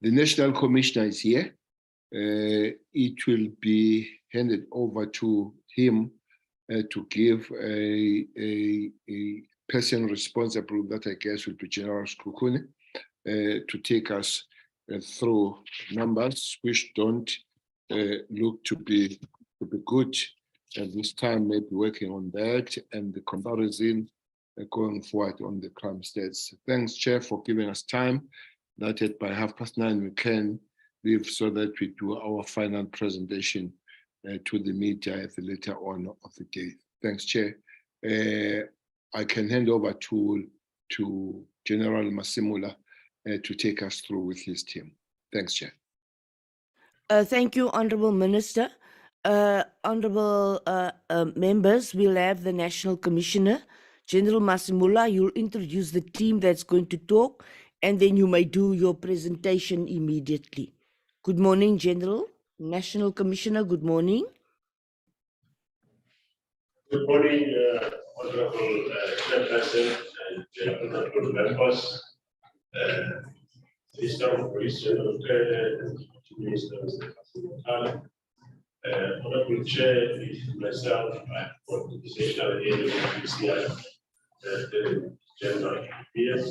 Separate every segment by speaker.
Speaker 1: The National Commissioner is here. It will be handed over to him to give a person responsible, that I guess will be General Skukune, to take us through numbers which don't look to be good at this time. Maybe working on that and the comparison going forward on the crime stats. Thanks, Chair, for giving us time. That by 9:30 we can leave so that we do our final presentation to the media at the later on of the day. Thanks, Chair. I can hand over to General Masimula to take us through with his team. Thanks, Chair.
Speaker 2: Thank you, Honorable Minister. Honorable members, we'll have the National Commissioner, General Masimula. You'll introduce the team that's going to talk, and then you may do your presentation immediately. Good morning, General. National Commissioner, good morning.
Speaker 3: Good morning, Honorable Chairperson and Honorable members, Minister of Police, General Minister of Honorable Chair, myself, I got the national head of PCI, the General PS.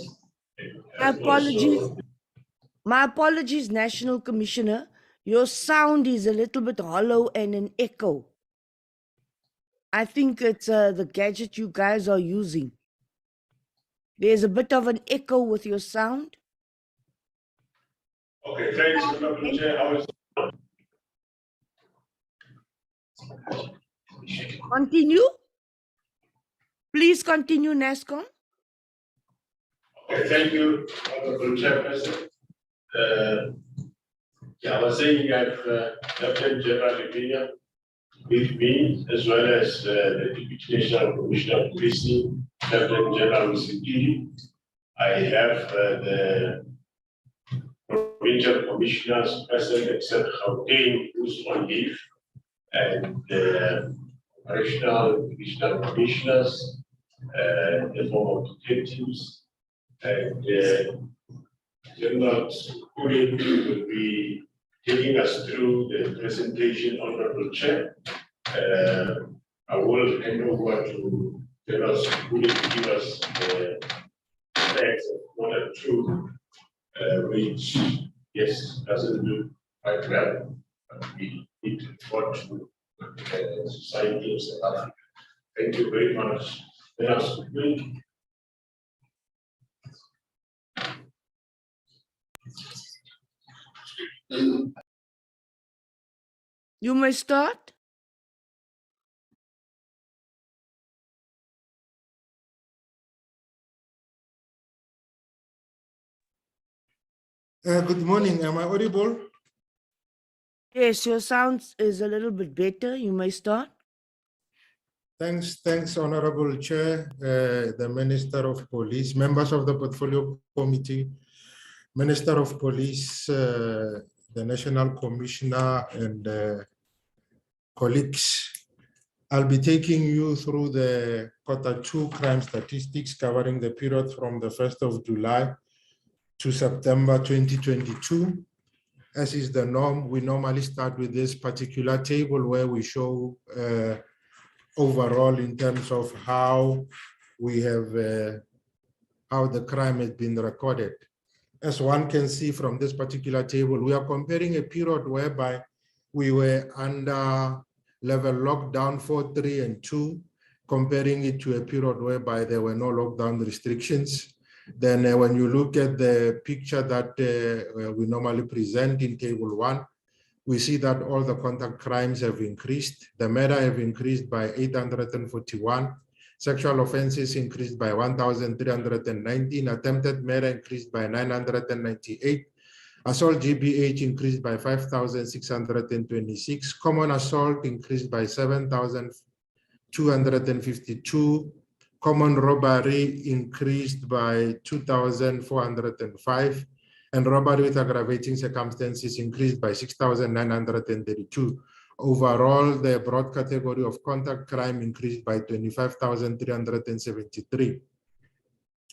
Speaker 2: My apologies, National Commissioner. Your sound is a little bit hollow and an echo. I think it's the gadget you guys are using. There's a bit of an echo with your sound.
Speaker 3: Okay, thanks, Honorable Chair.
Speaker 2: Continue. Please continue, NASCOM.
Speaker 3: Okay, thank you, Honorable Chairperson. I was saying I have Lieutenant General Livinia with me, as well as the Deputy National Commissioner of Policing, Lieutenant General Musikili. I have the provincial commissioners present, except Gauteng, who's on leave, and the operational divisional commissioners, the former detectives, and General Skukune will be taking us through the presentation, Honorable Chair. I will hand over to General Skukune to give us the facts of what are true, which, yes, doesn't do quite well, but we need to report to the society of South Africa. Thank you very much. General Skukune.
Speaker 2: You may start.
Speaker 4: Good morning. Am I audible?
Speaker 2: Yes, your sound is a little bit better. You may start.
Speaker 4: Thanks, Honorable Chair, the Minister of Police, members of the Portfolio Committee, Minister of Police, the National Commissioner, and colleagues. I'll be taking you through the Q2 crime statistics covering the period from the 1st of July to September 2022. As is the norm, we normally start with this particular table where we show overall in terms of how we have, how the crime has been recorded. As one can see from this particular table, we are comparing a period whereby we were under level lockdown 4, 3, and 2, comparing it to a period whereby there were no lockdown restrictions. Then when you look at the picture that we normally present in table 1, we see that all the contact crimes have increased. The murder have increased by 841. Sexual offenses increased by 1,319. Attempted murder increased by 998. Assault GBH increased by 5,626. Common assault increased by 7,252. Common robbery increased by 2,405. And robbery with aggravating circumstances increased by 6,932. Overall, the broad category of contact crime increased by 25,373.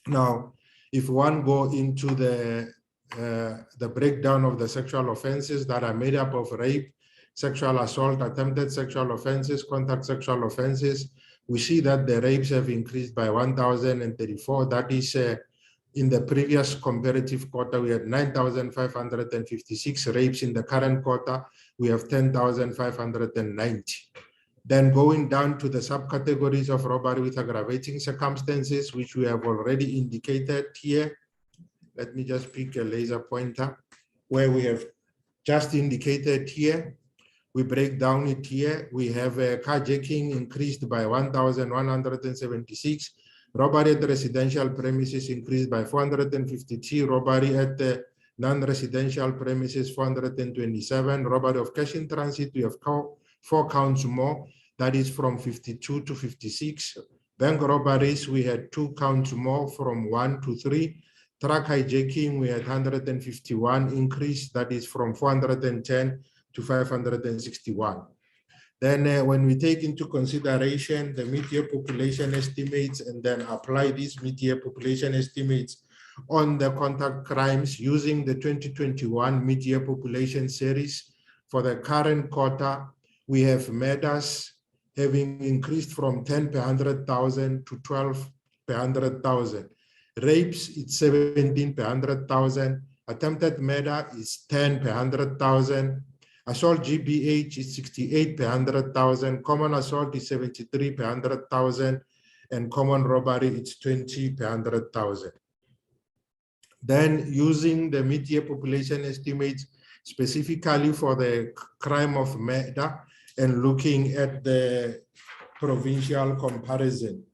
Speaker 4: Now, if one go into the the breakdown of the sexual offenses that are made up of rape, sexual assault, attempted sexual offenses, contact sexual offenses, we see that the rapes have increased by 1,034. That is, in the previous comparative quarter, we had 9,556 rapes. In the current quarter, we have 10,590. Then going down to the subcategories of robbery with aggravating circumstances, which we have already indicated here. Let me just pick a laser pointer where we have just indicated here. We break down it here. We have a carjacking increased by 1,176. Robbery at residential premises increased by 452. Robbery at the non-residential premises 427. Robbery of cash in transit, we have 4 counts more. That is from 52 to 56. Bank robberies, we had 2 counts more from 1 to 3. Truck hijacking, we had 151 increase. That is from 410 to 561. Then when we take into consideration the mid-year population estimates and then apply these mid-year population estimates on the contact crimes using the 2021 mid-year population series, for the current quarter, we have murders having increased from 10 per 100,000 to 12 per 100,000. Rapes, it's 17 per 100,000. Attempted murder is 10 per 100,000. Assault GBH is 68 per 100,000. Common assault is 73 per 100,000. And common robbery, it's 20 per 100,000. Then using the mid-year population estimates specifically for the crime of murder and looking at the provincial comparison,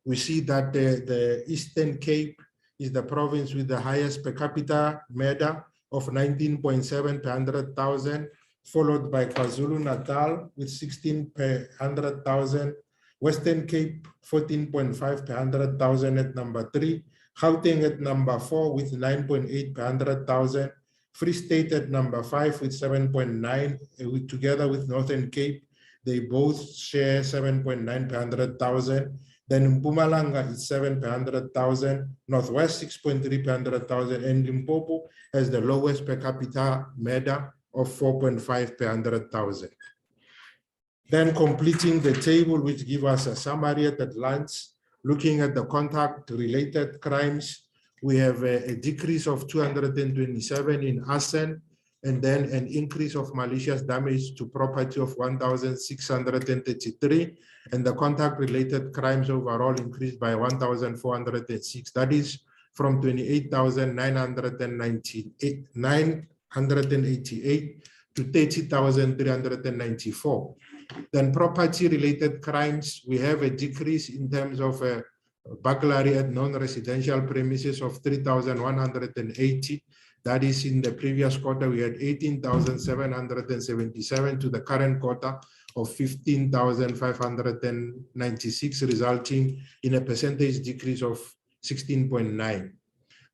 Speaker 4: we see that the Eastern Cape is the province with the highest per capita murder of 19.7 per 100,000, followed by KwaZulu-Natal with 16 per 100,000, Western Cape 14.5 per 100,000 at number 3, Gauteng at number 4 with 9.8 per 100,000, Free State at number 5 with 7.9, together with Northern Cape, they both share 7.9 per 100,000. Then Mpumalanga is 7 per 100,000, Northwest 6.3 per 100,000, and Limpopo has the lowest per capita murder of 4.5 per 100,000. Then completing the table, which gives us a summary at a glance, looking at the contact-related crimes, we have a decrease of 227 in arson, and then an increase of malicious damage to property of 1,633, and the contact-related crimes overall increased by 1,406. That is from 28,988 to 30,394. Then property-related crimes, we have a decrease in terms of burglary at non-residential premises of 3,180. That is, in the previous quarter, we had 18,777 to the current quarter of 15,596, resulting in a percentage decrease of 16.9.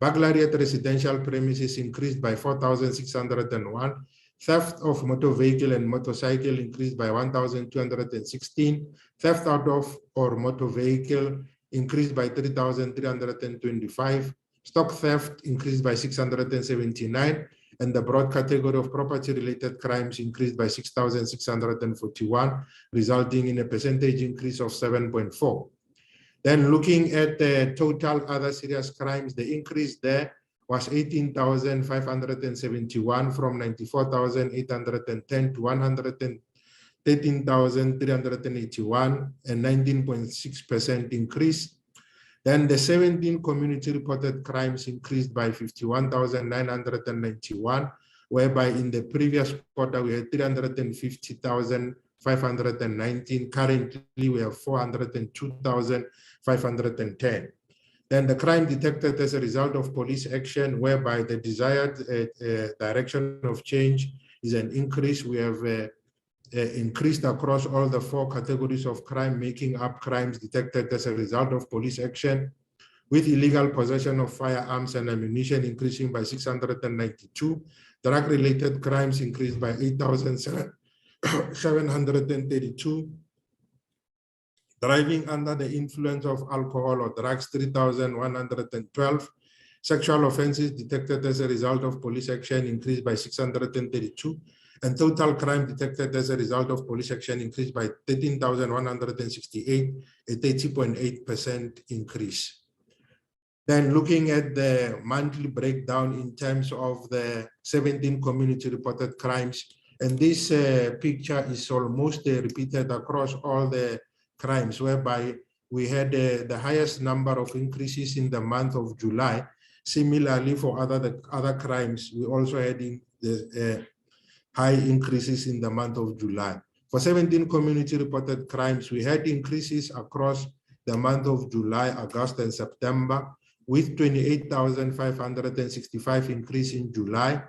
Speaker 4: Burglary at residential premises increased by 4,601. Theft of motor vehicle and motorcycle increased by 1,216. Theft out of or motor vehicle increased by 3,325. Stock theft increased by 679, and the broad category of property-related crimes increased by 6,641, resulting in a percentage increase of 7.4. Then looking at the total other serious crimes, the increase there was 18,571 from 94,810 to 113,381, a 19.6% increase. Then the 17 community reported crimes increased by 51,991, whereby in the previous quarter we had 350,519. Currently we have 402,510. Then the crime detected as a result of police action, whereby the desired direction of change is an increase. We have increased across all the 4 categories of crime, making up crimes detected as a result of police action, with illegal possession of firearms and ammunition increasing by 692. Drug-related crimes increased by 8,732. Driving under the influence of alcohol or drugs, 3,112. Sexual offenses detected as a result of police action increased by 632. And total crime detected as a result of police action increased by 13,168, a 30.8% increase. Then looking at the monthly breakdown in terms of the 17 community reported crimes, and this picture is almost repeated across all the crimes, whereby we had the highest number of increases in the month of July. Similarly, for other crimes, we also had high increases in the month of July. For 17 community reported crimes, we had increases across the month of July, August, and September, with 28,565 increase in July,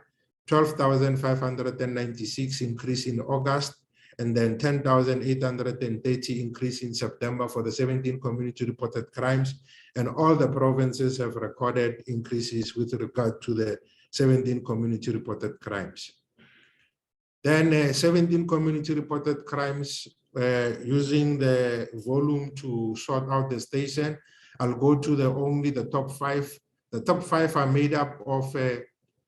Speaker 4: 12,596 increase in August, and then 10,830 increase in September for the 17 community reported crimes. And all the provinces have recorded increases with regard to the 17 community reported crimes. Then 17 community reported crimes using the volume to sort out the station. I'll go to the top five. The top five are made up of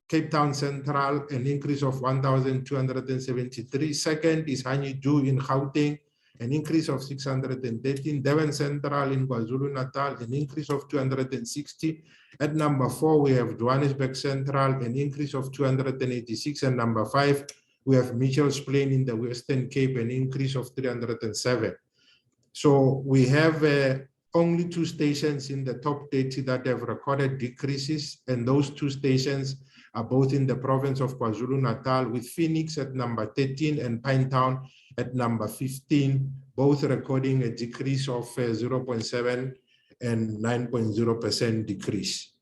Speaker 4: Cape Town Central, an increase of 1,273. Second is Honeydew in Gauteng, an increase of 613. Devon Central in KwaZulu-Natal, an increase of 260. At number 4, we have Johannesburg Central, an increase of 286. And number 5, we have Mitchell's Plain in the Western Cape, an increase of 307. So we have only 2 stations in the top 30 that have recorded decreases, and those 2 stations are both in the province of KwaZulu-Natal, with Phoenix at number 13 and Pinetown at number 15, both recording a decrease of 0.7 and 9.0% decrease.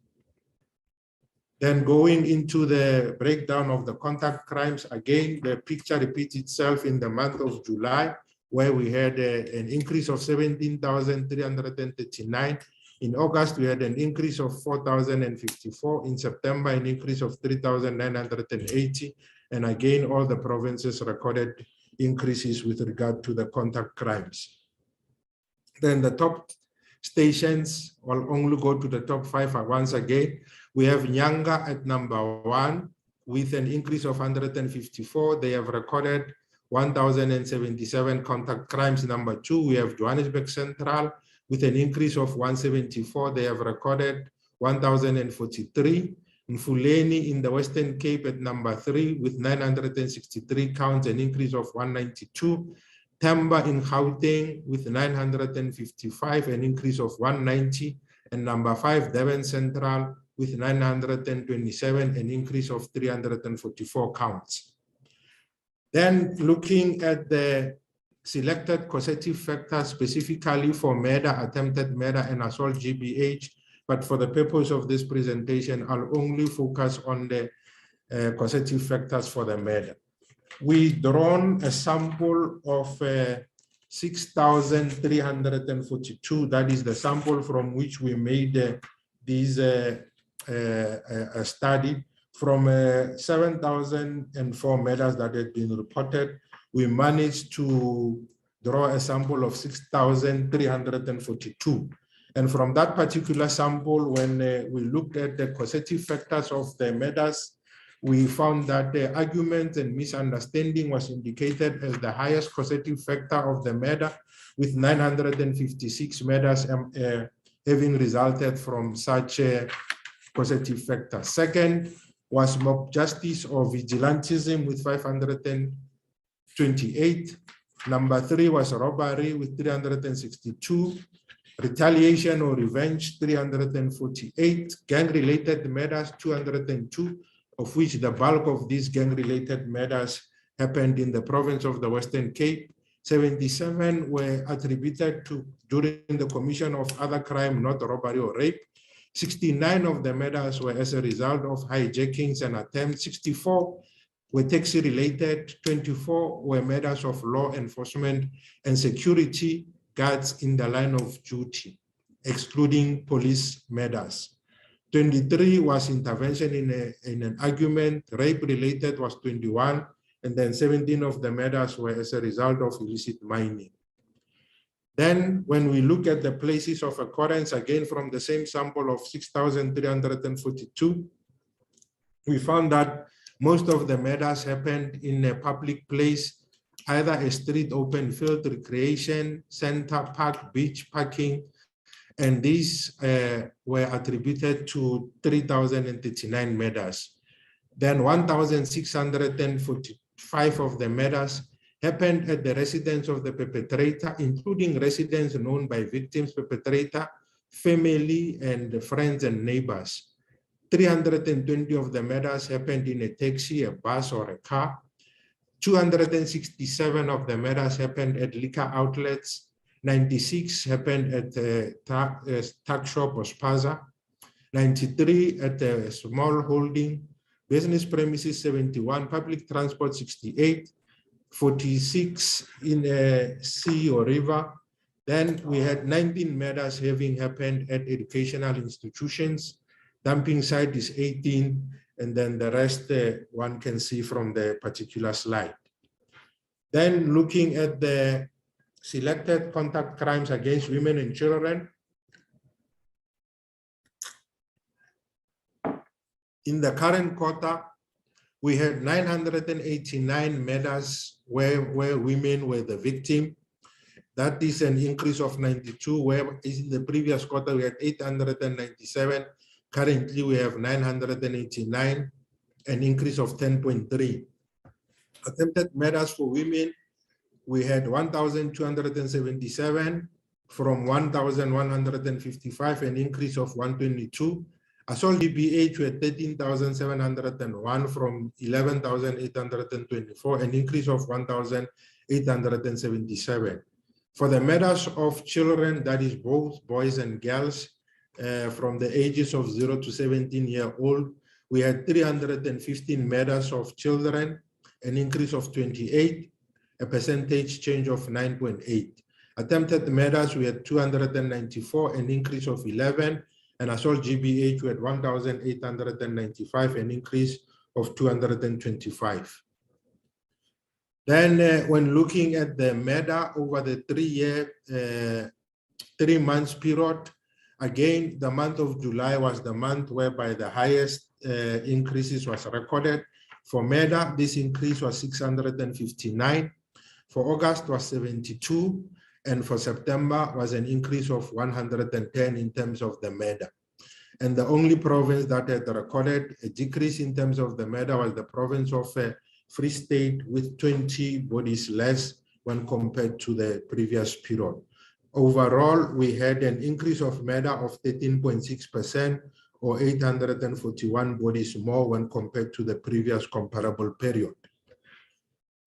Speaker 4: Then going into the breakdown of the contact crimes, again, the picture repeats itself in the month of July, where we had an increase of 17,339. In August, we had an increase of 4,054. In September, an increase of 3,980. And again, all the provinces recorded increases with regard to the contact crimes. Then the top stations, I'll only go to the top 5 once again. We have Nyanga at number 1 with an increase of 154. They have recorded 1,077 contact crimes. Number 2, we have Johannesburg Central with an increase of 174. They have recorded 1,043. Mfuleni in the Western Cape at number 3 with 963 counts, an increase of 192. Temba in Gauteng with 955, an increase of 190. And number 5, Devon Central with 927, an increase of 344 counts. Then looking at the selected causative factors specifically for murder, attempted murder, and assault GBH, but for the purpose of this presentation, I'll only focus on the causative factors for the murder. We drawn a sample of 6,342. That is the sample from which we made this study. From 7,004 murders that had been reported, we managed to draw a sample of 6,342. And from that particular sample, when we looked at the causative factors of the murders, we found that the argument and misunderstanding was indicated as the highest causative factor of the murder, with 956 murders having resulted from such a causative factor. Second was mob justice or vigilantism with 528. Number 3 was robbery with 362. Retaliation or revenge, 348. Gang-related murders, 202, of which the bulk of these gang-related murders happened in the province of the Western Cape. 77 were attributed to during the commission of other crime, not robbery or rape. 69 of the murders were as a result of hijackings and attempts. 64 were taxi-related. 24 were murders of law enforcement and security guards in the line of duty, excluding police murders. 23 was intervention in an argument. Rape-related was 21, and then 17 of the murders were as a result of illicit mining. Then when we look at the places of occurrence, again from the same sample of 6,342, we found that most of the murders happened in a public place, either a street, open field, recreation center, park, beach, parking, and these were attributed to 3,039 murders. Then 1,645 of the murders happened at the residence of the perpetrator, including residents known by victims, perpetrator, family, and friends and neighbors. 320 of the murders happened in a taxi, a bus, or a car. 267 of the murders happened at liquor outlets. 96 happened at a tuck shop or spaza. 93 at a small holding. Business premises 71, public transport 68, 46 in a sea or river. Then we had 19 murders having happened at educational institutions. Dumping site is 18, and then the rest one can see from the particular slide. Then looking at the selected contact crimes against women and children. In the current quarter, we had 989 murders where women were the victim. That is an increase of 92, where in the previous quarter we had 897. Currently we have 989, an increase of 10.3. Attempted murders for women, we had 1,277 from 1,155, an increase of 122. Assault GBH were 13,701 from 11,824, an increase of 1,877. For the murders of children, that is both boys and girls, from the ages of 0 to 17-year-old, we had 315 murders of children, an increase of 28, a percentage change of 9.8. Attempted murders, we had 294, an increase of 11, and assault GBH, we had 1,895, an increase of 225. Then when looking at the murder over the 3 months period, again, the month of July was the month whereby the highest increases was recorded. For murder, this increase was 659. For August was 72. And for September was an increase of 110 in terms of the murder. And the only province that had recorded a decrease in terms of the murder was the province of Free State, with 20 bodies less when compared to the previous period. Overall, we had an increase of murder of 13.6%, or 841 bodies more when compared to the previous comparable period.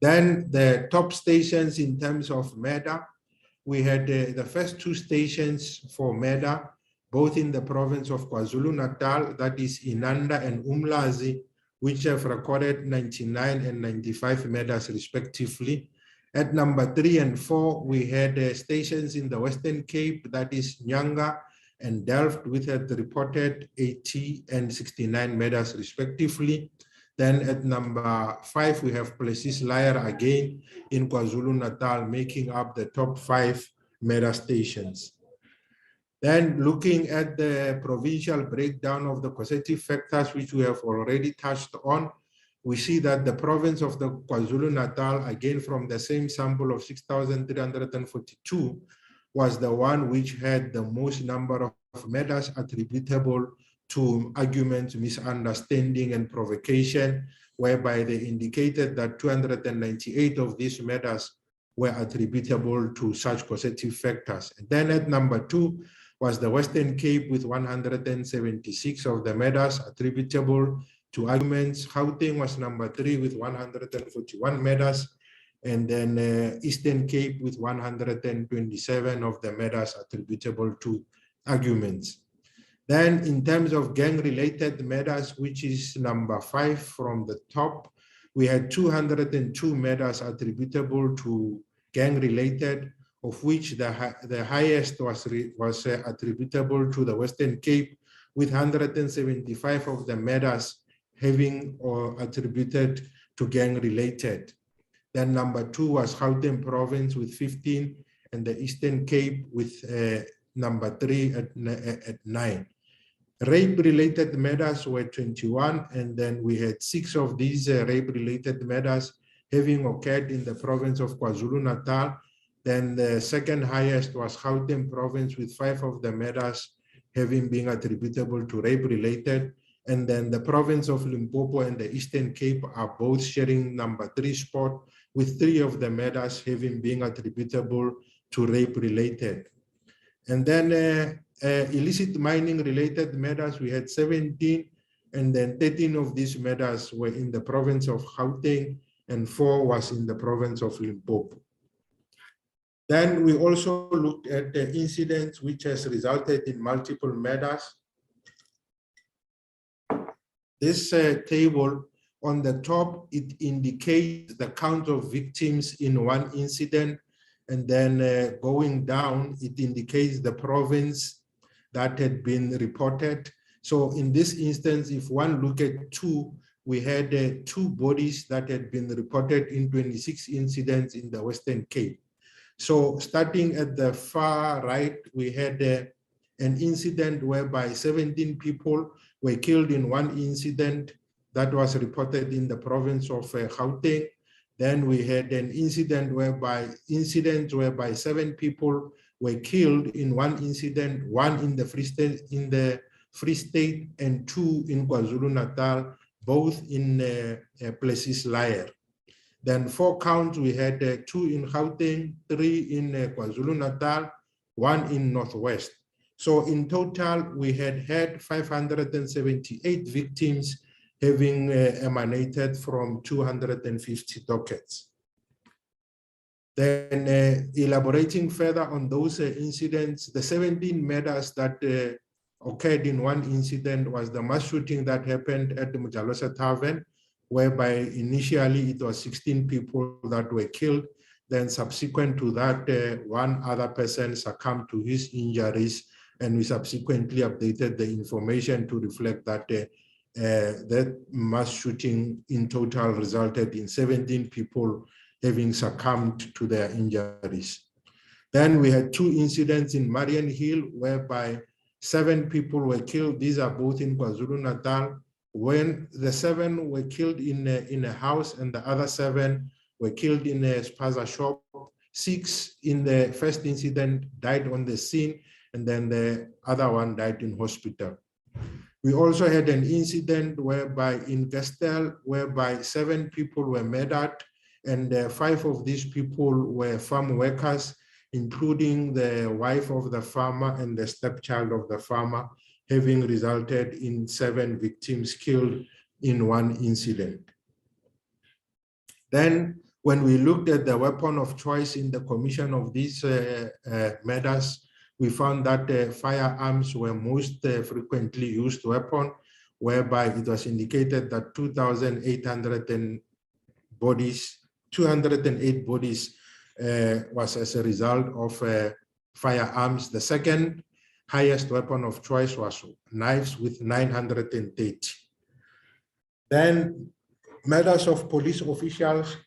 Speaker 4: Then the top stations in terms of murder, we had the first 2 stations for murder, both in the province of KwaZulu-Natal, that is Inanda and Umlazi, which have recorded 99 and 95 murders respectively. At number 3 and 4, we had stations in the Western Cape, that is Nyanga and Delft, which had reported 80 and 69 murders respectively. Then at number 5, we have Plessis Lyre again in KwaZulu-Natal, making up the top 5 murder stations. Then looking at the provincial breakdown of the causative factors, which we have already touched on, we see that the province of the KwaZulu-Natal, again from the same sample of 6,342, was the one which had the most number of murders attributable to arguments, misunderstanding, and provocation, whereby they indicated that 298 of these murders were attributable to such causative factors. And then at number 2 was the Western Cape, with 176 of the murders attributable to arguments. Gauteng was number 3 with 141 murders, and then Eastern Cape with 127 of the murders attributable to arguments. Then in terms of gang-related murders, which is number 5 from the top, we had 202 murders attributable to gang-related, of which the highest was attributable to the Western Cape, with 175 of the murders having or attributed to gang-related. Then number 2 was Gauteng province with 15, and the Eastern Cape with number 3 at 9. Rape-related matters were 21, and then we had 6 of these rape-related matters having occurred in the province of KwaZulu-Natal. Then the second highest was Gauteng province with 5 of the matters having been attributable to rape-related. And then the province of Limpopo and the Eastern Cape are both sharing number 3 spot with 3 of the matters having been attributable to rape-related. And then illicit mining-related matters, we had 17, and then 13 of these matters were in the province of Gauteng, and 4 was in the province of Limpopo. Then we also looked at the incidents which has resulted in multiple matters. This table on the top, it indicates the count of victims in one incident, and then going down, it indicates the province that had been reported. So in this instance, if one look at 2, we had 2 bodies that had been reported in 26 incidents in the Western Cape. So starting at the far right, we had an incident whereby 17 people were killed in one incident that was reported in the province of Gauteng. Then we had an incident whereby 7 people were killed in one incident, 1 in the Free State and 2 in KwaZulu-Natal, both in Plessis Layer. Then 4 counts, we had 2 in Gauteng, 3 in KwaZulu-Natal, 1 in Northwest. So in total, we had 578 victims having emanated from 250 dockets. Then elaborating further on those incidents, the 17 matters that occurred in one incident was the mass shooting that happened at the Mujalosa Tavern, whereby initially it was 16 people that were killed. Then subsequent to that, 1 other person succumbed to his injuries, and we subsequently updated the information to reflect that that mass shooting in total resulted in 17 people having succumbed to their injuries. Then we had 2 incidents in Marian Hill, whereby 7 people were killed. These are both in KwaZulu-Natal. When the 7 were killed in a house and the other 7 were killed in a spaza shop. 6 in the first incident died on the scene, and then the other 1 died in hospital. We also had an incident whereby in Gestel, whereby 7 people were murdered, and 5 of these people were farm workers, including the wife of the farmer and the stepchild of the farmer, having resulted in 7 victims killed in one incident. Then, when we looked at the weapon of choice in the commission of these matters, we found that firearms were most frequently used weapon, whereby it was indicated that 208 bodies was as a result of firearms. The second highest weapon of choice was knives with 930. Then matters of police officials.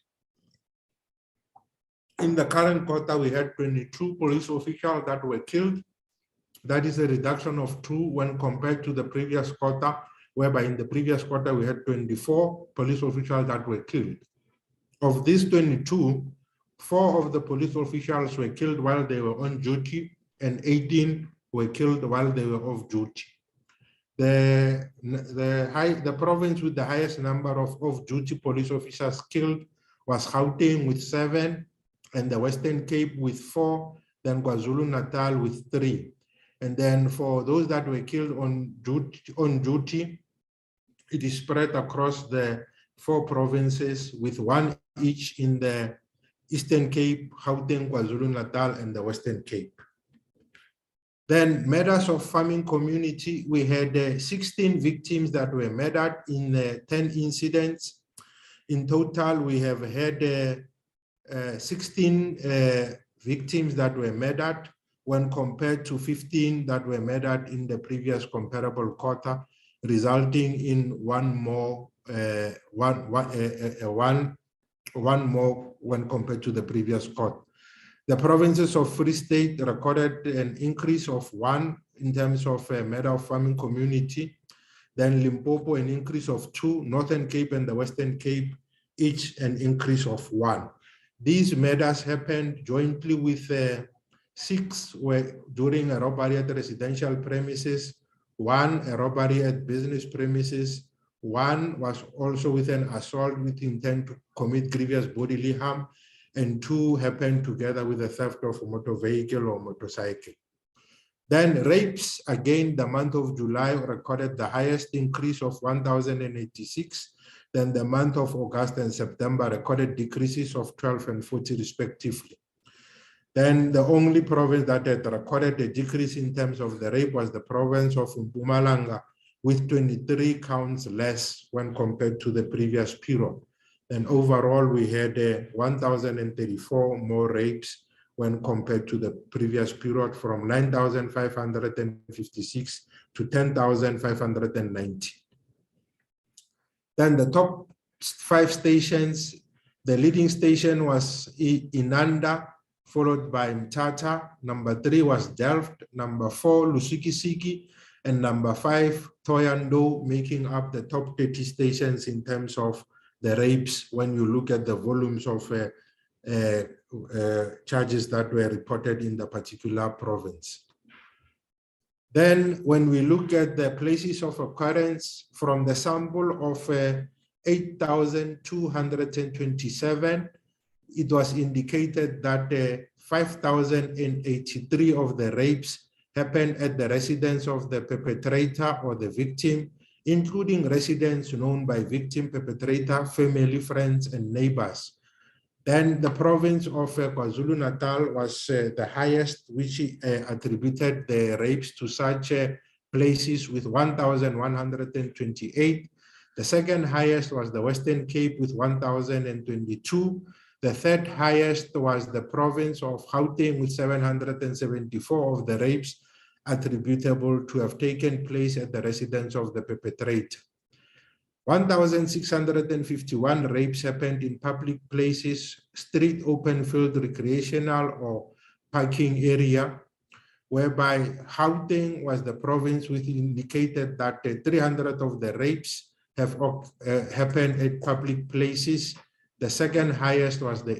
Speaker 4: In the current quarter, we had 22 police officials that were killed. That is a reduction of 2 when compared to the previous quarter, whereby in the previous quarter, we had 24 police officials that were killed. Of these 22, 4 of the police officials were killed while they were on duty, and 18 were killed while they were off duty. The province with the highest number of off-duty police officers killed was Gauteng with 7, and the Western Cape with 4, then KwaZulu-Natal with 3. And then for those that were killed on duty, it is spread across the 4 provinces with 1 each in the Eastern Cape, Gauteng, KwaZulu-Natal, and the Western Cape. Then matters of farming community, we had 16 victims that were murdered in 10 incidents. In total, we have had 16 victims that were murdered when compared to 15 that were murdered in the previous comparable quarter, resulting in one more when compared to the previous quarter. The provinces of Free State recorded an increase of 1 in terms of matter of farming community. Then Limpopo, an increase of 2, Northern Cape and the Western Cape, each an increase of 1. These matters happened jointly with 6 were during a robbery at residential premises, 1 a robbery at business premises, 1 was also with an assault with intent to commit grievous bodily harm, and 2 happened together with the theft of a motor vehicle or motorcycle. Then rapes, again, the month of July recorded the highest increase of 1,086. Then the month of August and September recorded decreases of 12 and 40 respectively. Then the only province that had recorded a decrease in terms of the rape was the province of Mpumalanga, with 23 counts less when compared to the previous period. And overall, we had 1,034 more rapes when compared to the previous period, from 9,556 to 10,590. Then the top 5 stations, the leading station was Inanda, followed by Mthatha. Number 3 was Delft. Number 4, Lusikisiki. And number 5, Thohoyandou, making up the top 30 stations in terms of the rapes when you look at the volumes of charges that were reported in the particular province. Then when we look at the places of occurrence from the sample of 8,227, it was indicated that 5,083 of the rapes happened at the residence of the perpetrator or the victim, including residents known by victim, perpetrator, family, friends, and neighbors. Then the province of KwaZulu-Natal was the highest, which attributed the rapes to such places with 1,128. The second highest was the Western Cape with 1,022. The third highest was the province of Gauteng with 774 of the rapes attributable to have taken place at the residence of the perpetrator. 1,651 rapes happened in public places, street, open field, recreational or parking area, whereby Gauteng was the province which indicated that 300 of the rapes have happened at public places. The second highest was the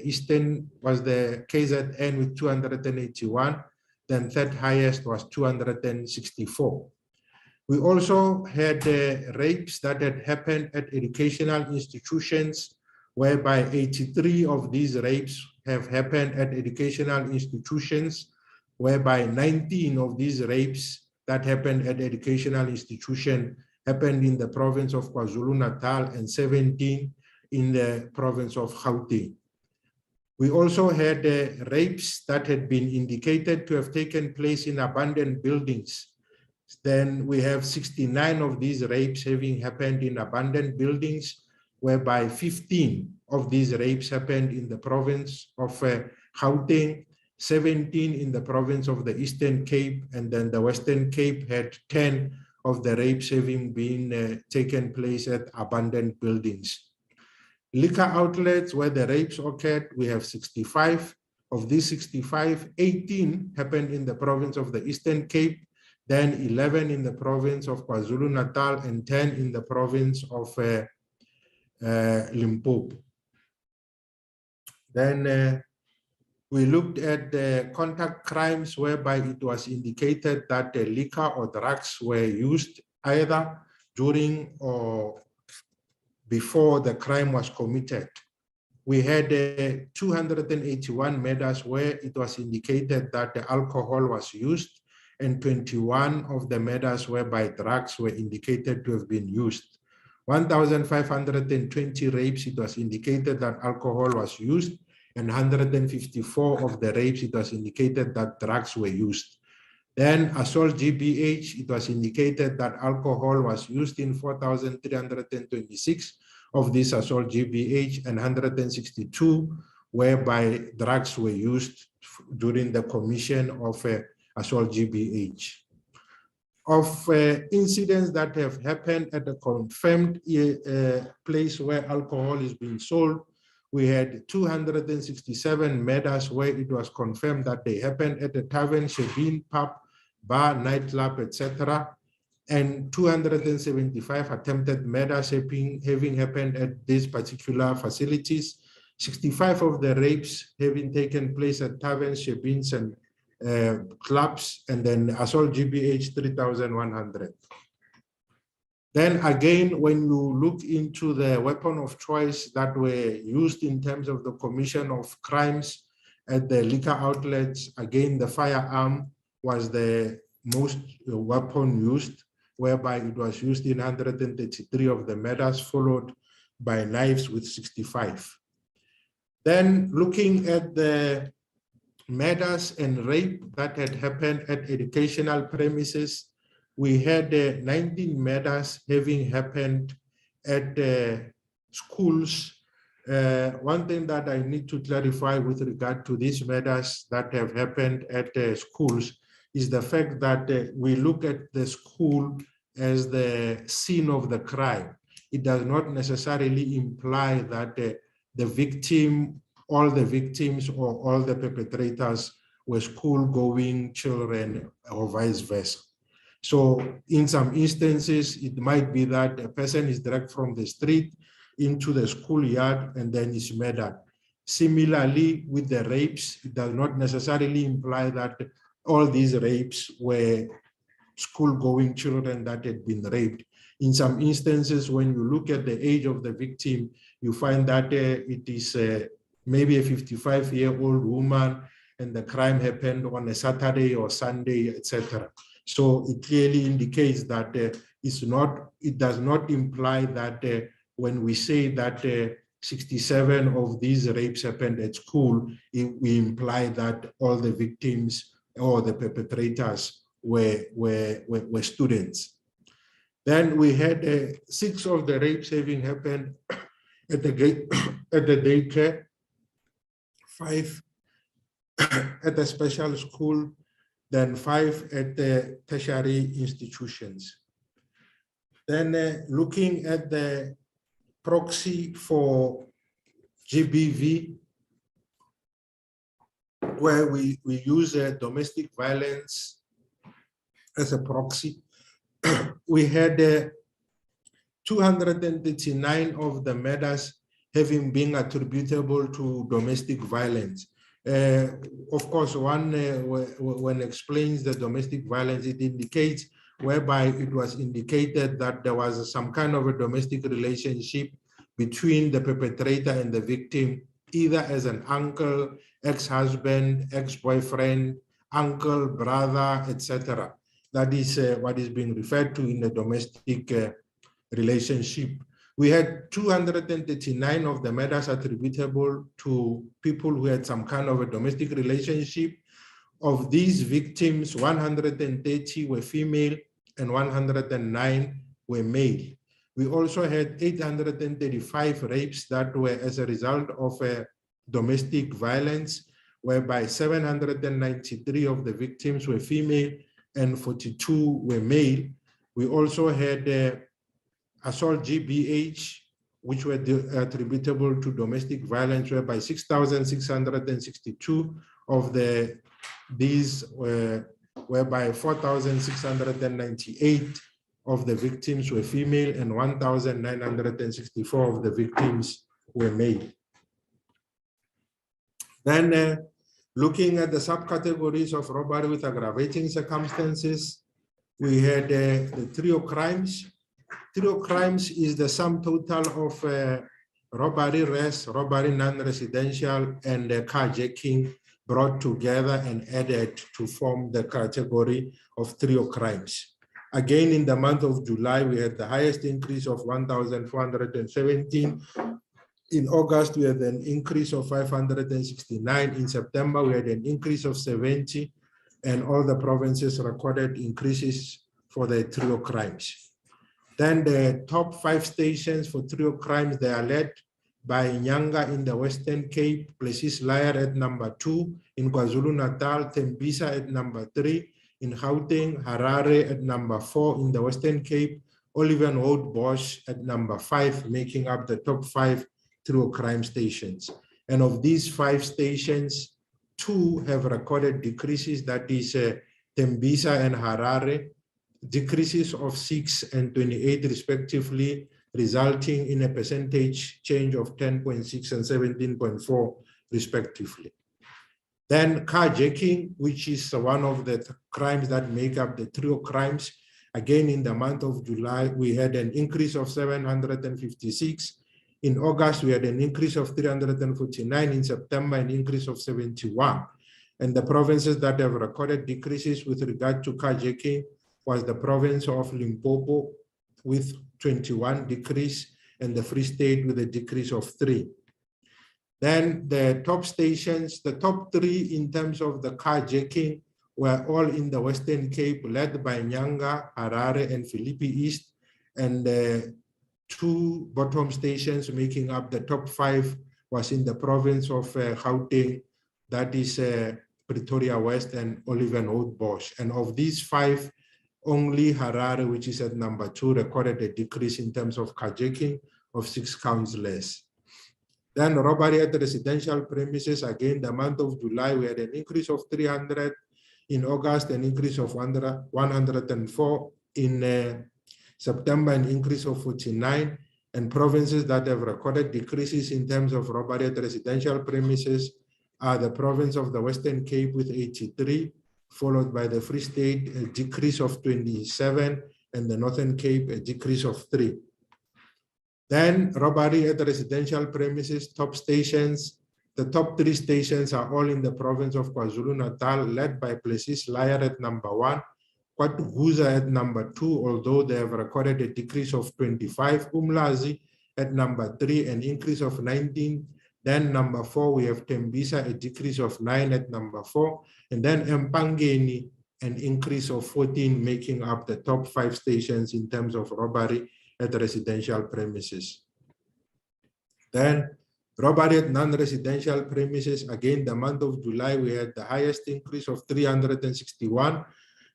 Speaker 4: KZN with 281. Then third highest was 264. We also had rapes that had happened at educational institutions, whereby 83 of these rapes have happened at educational institutions, whereby 19 of these rapes that happened at educational institution happened in the province of KwaZulu-Natal and 17 in the province of Gauteng. We also had rapes that had been indicated to have taken place in abandoned buildings. Then we have 69 of these rapes having happened in abandoned buildings, whereby 15 of these rapes happened in the province of Gauteng, 17 in the province of the Eastern Cape, and then the Western Cape had 10 of the rapes having been taken place at abandoned buildings. Liquor outlets where the rapes occurred, we have 65. Of these 65, 18 happened in the province of the Eastern Cape, then 11 in the province of KwaZulu-Natal, and 10 in the province of Limpopo. Then we looked at the contact crimes whereby it was indicated that liquor or drugs were used either during or before the crime was committed. We had 281 murders where it was indicated that the alcohol was used, and 21 of the murders whereby drugs were indicated to have been used. 1,520 rapes, it was indicated that alcohol was used, and 154 of the rapes, it was indicated that drugs were used. Then assault GBH, it was indicated that alcohol was used in 4,326 of these assault GBH, and 162 whereby drugs were used during the commission of assault GBH. Of incidents that have happened at a confirmed place where alcohol is being sold, We had 267 murders where it was confirmed that they happened at the tavern, shebeen, pub, bar, nightclub, etc. And 275 attempted murders having happened at these particular facilities. 65 of the rapes having taken place at taverns, shebeens, and clubs, and then assault GBH 3,100. Then again, when you look into the weapon of choice that were used in terms of the commission of crimes at the liquor outlets, again, the firearm was the most weapon used, whereby it was used in 133 of the murders, followed by knives with 65. Then looking at the murders and rape that had happened at educational premises, we had 19 murders having happened at schools. One thing that I need to clarify with regard to these murders that have happened at schools is the fact that we look at the school as the scene of the crime. It does not necessarily imply that the victim, all the victims or all the perpetrators were school-going children or vice versa. So in some instances, it might be that a person is dragged from the street into the schoolyard and then is murdered. Similarly, with the rapes, it does not necessarily imply that all these rapes were school-going children that had been raped. In some instances, when you look at the age of the victim, you find that it is maybe a 55-year-old woman, and the crime happened on a Saturday or Sunday, etc. So it clearly indicates that it does not imply that when we say that 67 of these rapes happened at school, we imply that all the victims or the perpetrators were students. Then we had 6 of the rapes having happened at the daycare, 5 at the special school, then 5 at the tertiary institutions. Then looking at the proxy for GBV, where we use domestic violence as a proxy, we had 239 of the murders having been attributable to domestic violence. Of course, one, when explains the domestic violence, it indicates whereby it was indicated that there was some kind of a domestic relationship between the perpetrator and the victim, either as an uncle, ex-husband, ex-boyfriend, uncle, brother, etc. That is what is being referred to in the domestic relationship. We had 239 of the murders attributable to people who had some kind of a domestic relationship. Of these victims, 130 were female and 109 were male. We also had 835 rapes that were as a result of domestic violence, whereby 793 of the victims were female and 42 were male. We also had assault GBH, which were attributable to domestic violence, whereby 6,662 of these whereby 4,698 of the victims were female and 1,964 of the victims were male. Then looking at the subcategories of robbery with aggravating circumstances, we had the trio crimes. Trio crimes is the sum total of robbery, robbery non-residential, and carjacking brought together and added to form the category of trio crimes. Again, in the month of July, we had the highest increase of 1,417. In August, we had an increase of 569. In September, we had an increase of 70, and all the provinces recorded increases for the trio crimes. Then the top 5 stations for trio crimes, they are led by Nyanga in the Western Cape, Plessis Liar at number 2, in KwaZulu-Natal, Tembisa at number 3, in Gauteng, Harare at number 4 in the Western Cape, Olivenhout Bosch at number 5, making up the top 5 true crime stations. And of these 5 stations, 2 have recorded decreases, that is Tembisa and Harare, decreases of 6 and 28 respectively, resulting in a percentage change of 10.6 and 17.4 respectively. Then carjacking, which is one of the crimes that make up the trio crimes. Again, in the month of July, we had an increase of 756. In August, we had an increase of 349. In September, an increase of 71. And the provinces that have recorded decreases with regard to carjacking was the province of Limpopo with 21 decrease, and the Free State with a decrease of 3. Then the top stations, the top 3 in terms of the carjacking were all in the Western Cape, led by Nyanga, Harare, and Philippi East. And the 2 bottom stations making up the top 5 was in the province of Gauteng, that is Pretoria West and Olivenhout-Bosch. And of these 5, only Harare, which is at number 2, recorded a decrease in terms of carjacking of 6 counts less. Then robbery at residential premises, again, the month of July, we had an increase of 300. In August, an increase of 104. In September, an increase of 49. And provinces that have recorded decreases in terms of robbery at residential premises are the province of the Western Cape with 83, followed by the Free State, a decrease of 27, and the Northern Cape, a decrease of 3. Then robbery at residential premises, top stations. The top 3 stations are all in the province of KwaZulu-Natal, led by Plessis Liar at number 1, KwaTuguza at number 2, although they have recorded a decrease of 25, Umlazi at number 3, an increase of 19. Then number 4, we have Tembisa, a decrease of 9 at number 4. And then Mpangeni, an increase of 14, making up the top 5 stations in terms of robbery at residential premises. Then robbery at non-residential premises, again, the month of July, we had the highest increase of 361.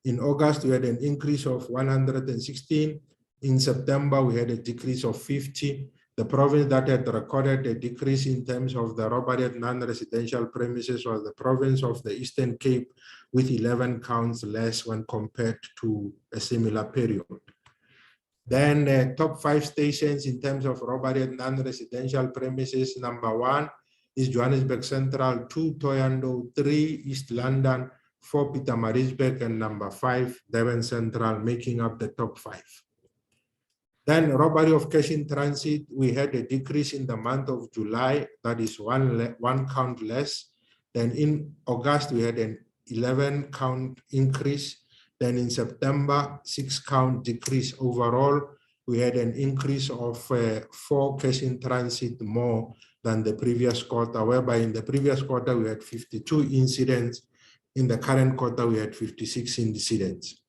Speaker 4: In August, we had an increase of 116. In September, we had a decrease of 50. The province that had recorded a decrease in terms of the robbery at non-residential premises was the province of the Eastern Cape, with 11 counts less when compared to a similar period. Then top 5 stations in terms of robbery at non-residential premises. Number 1 is Johannesburg Central, 2 Thohoyandou, 3 East London, 4 Pietermaritzburg, and number 5 Durban Central, making up the top 5. Then robbery of cash in transit, we had a decrease in the month of July, that is one count less. Then in August, we had an 11 count increase. Then in September, 6 count decrease. Overall, we had an increase of 4 cash in transit more than the previous quarter, whereby in the previous quarter, we had 52 incidents. In the current quarter, we had 56 incidents.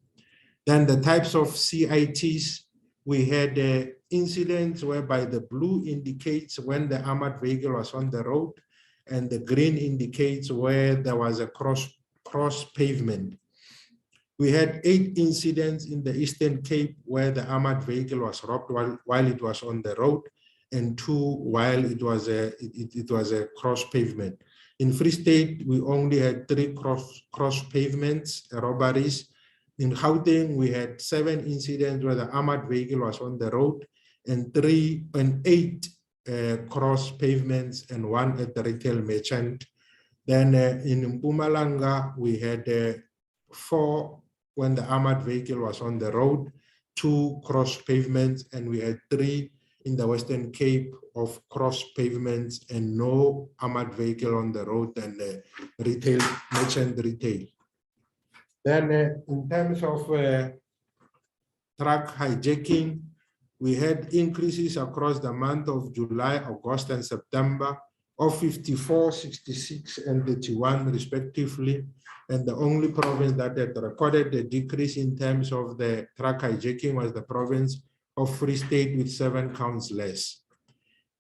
Speaker 4: Then the types of CITs, we had incidents whereby the blue indicates when the armored vehicle was on the road, and the green indicates where there was a cross pavement. We had 8 incidents in the Eastern Cape where the armored vehicle was robbed while it was on the road, and 2 while it was a cross pavement. In Free State, we only had 3 cross pavements robberies. In Gauteng, we had 7 incidents where the armored vehicle was on the road, and 8 cross pavements, and 1 at the retail merchant. Then in Mpumalanga, we had 4 when the armored vehicle was on the road, 2 cross pavements, and we had 3 in the Western Cape of cross pavements and no armored vehicle on the road, and retail merchant retail. Then in terms of truck hijacking, we had increases across the month of July, August, and September of 54, 66, and 31 respectively. And the only province that had recorded a decrease in terms of the truck hijacking was the province of Free State, with 7 counts less.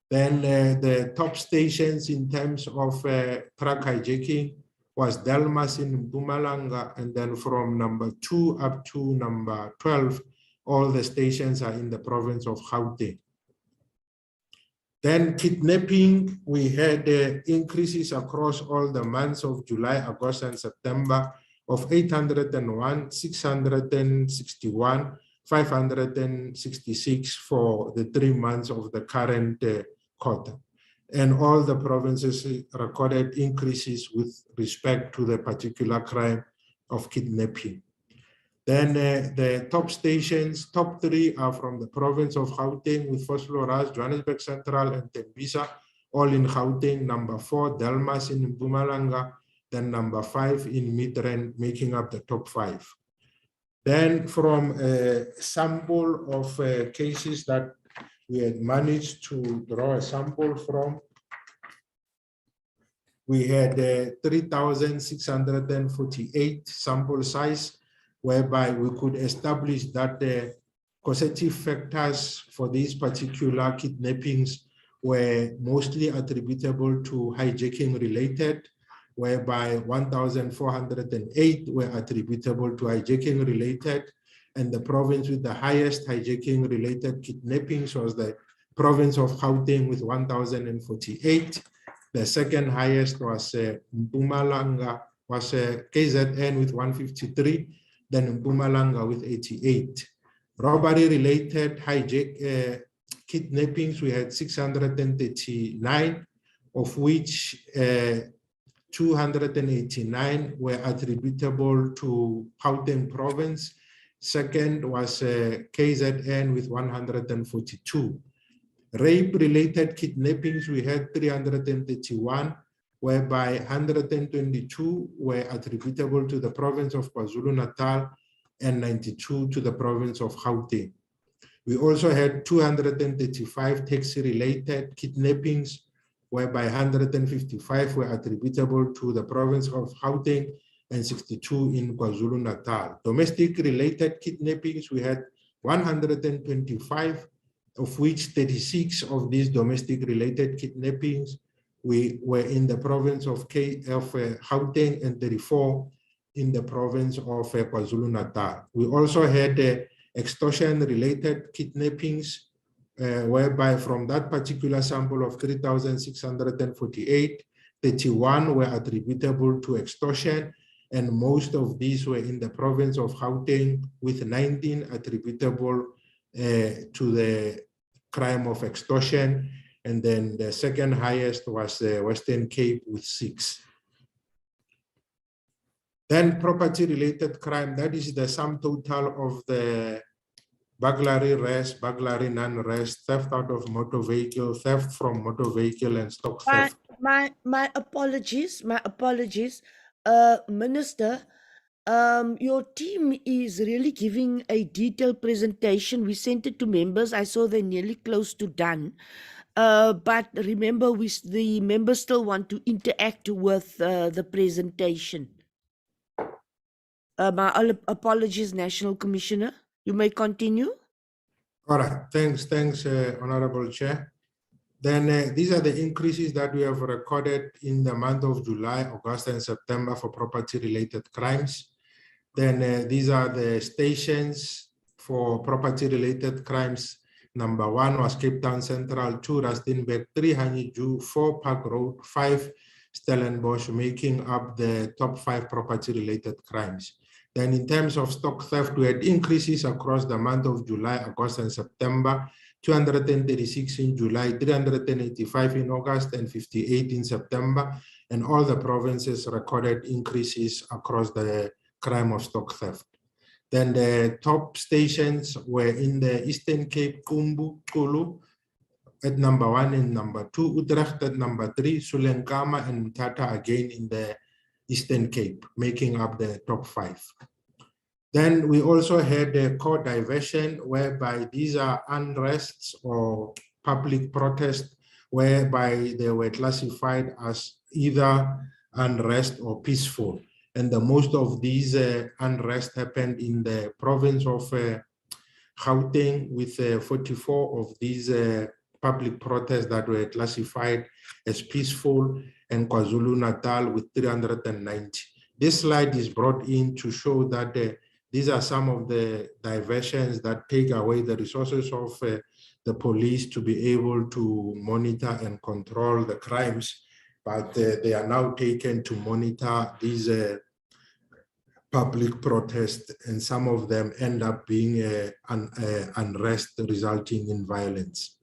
Speaker 4: Then the top stations in terms of truck hijacking was Delmas in Mpumalanga, and then from number 2 up to number 12, all the stations are in the province of Gauteng. Then kidnapping, we had increases across all the months of July, August, and September of 801, 661, 566 for the 3 months of the current quarter. And all the provinces recorded increases with respect to the particular crime of kidnapping. Then the top stations, top 3 are from the province of Gauteng with Vosloorus, Johannesburg Central, and Tembisa, all in Gauteng. Number 4, Delmas in Mpumalanga, then number 5 in Midrand, making up the top 5. Then from a sample of cases that we had managed to draw a sample from, we had 3,648 sample size, whereby we could establish that the causative factors for these particular kidnappings were mostly attributable to hijacking related, whereby 1,408 were attributable to hijacking related, and the province with the highest hijacking related kidnappings was the province of Gauteng with 1,048. The second highest was Mpumalanga, was KZN with 153, then Mpumalanga with 88. Robbery related hijack kidnappings, we had 639, of which 289 were attributable to Gauteng province. Second was KZN with 142. Rape-related kidnappings, we had 331, whereby 122 were attributable to the province of KwaZulu-Natal and 92 to the province of Gauteng. We also had 235 taxi-related kidnappings, whereby 155 were attributable to the province of Gauteng and 62 in KwaZulu-Natal. Domestic-related kidnappings, we had 125, of which 36 of these domestic-related kidnappings we were in the province of Gauteng and 34 in the province of KwaZulu-Natal. We also had extortion-related kidnappings, whereby from that particular sample of 3,648, 31 were attributable to extortion, and most of these were in the province of Gauteng, with 19 attributable to the crime of extortion, and then the second highest was the Western Cape with 6. Then property-related crime, that is the sum total of the burglary, arrest, burglary, non-arrest, theft out of motor vehicle, theft from motor vehicle, and stock theft.
Speaker 2: My apologies, Minister. Your team is really giving a detailed presentation. We sent it to members. I saw they're nearly close to done. But remember, the members still want to interact with the presentation. My apologies, National Commissioner. You may continue.
Speaker 4: All right, thanks, Honorable Chair. Then these are the increases that we have recorded in the month of July, August, and September for property-related crimes. Then these are the stations for property-related crimes. Number 1 was Cape Town Central, 2 Rustenburg, 3 Haniju, 4 Park Road, 5 Stellenbosch, making up the top 5 property-related crimes. Then in terms of stock theft, we had increases across the month of July, August, and September, 236 in July, 385 in August, and 58 in September. And all the provinces recorded increases across the crime of stock theft. Then the top stations were in the Eastern Cape, Kumbu, Kulu at number 1 and number 2, Utrecht at number 3, Sulenkama and Mthatha again in the Eastern Cape, making up the top 5. Then we also had a core diversion, whereby these are unrests or public protests, whereby they were classified as either unrest or peaceful. And the most of these unrest happened in the province of Gauteng, with 44 of these public protests that were classified as peaceful, and KwaZulu-Natal with 390. This slide is brought in to show that these are some of the diversions that take away the resources of the police to be able to monitor and control the crimes, but they are now taken to monitor these public protests, and some of them end up being unrest resulting in violence.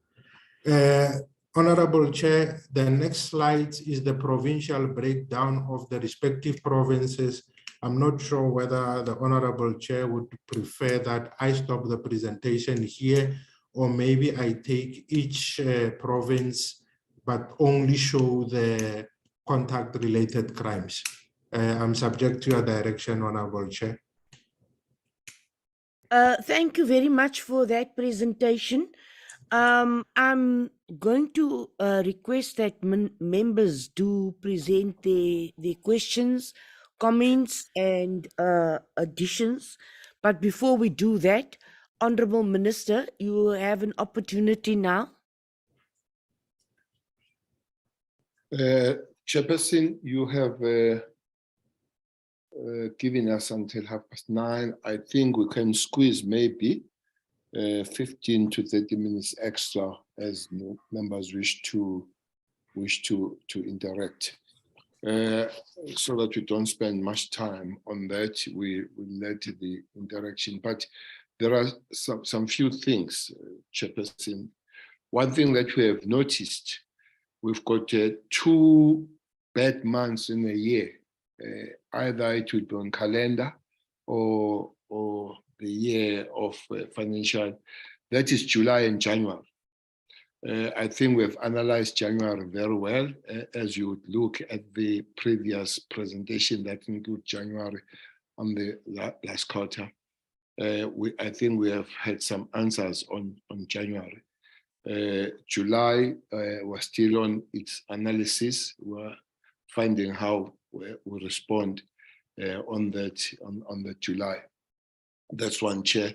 Speaker 4: Honorable Chair, the next slide is the provincial breakdown of the respective provinces. I'm not sure whether the Honorable Chair would prefer that I stop the presentation here, or maybe I take each province, but only show the contact-related crimes. I'm subject to your direction, Honorable Chair.
Speaker 2: Thank you very much for that presentation. I'm going to request that members do present their questions, comments, and additions. But before we do that, Honorable Minister, you have an opportunity now.
Speaker 1: Chairperson, you have given us until 9:30. I think we can squeeze maybe 15 to 30 minutes extra as members wish to interact. So that we don't spend much time on that, we let the interaction. But there are some few things, Chairperson. One thing that we have noticed, we've got 2 bad months in a year. Either it would be on calendar or the year of financial, that is July and January. I think we have analyzed January very well, as you would look at the previous presentation that include January on the last quarter. I think we have had some answers on January. July, we're still on its analysis. We're finding how we respond on the July. That's one, Chair.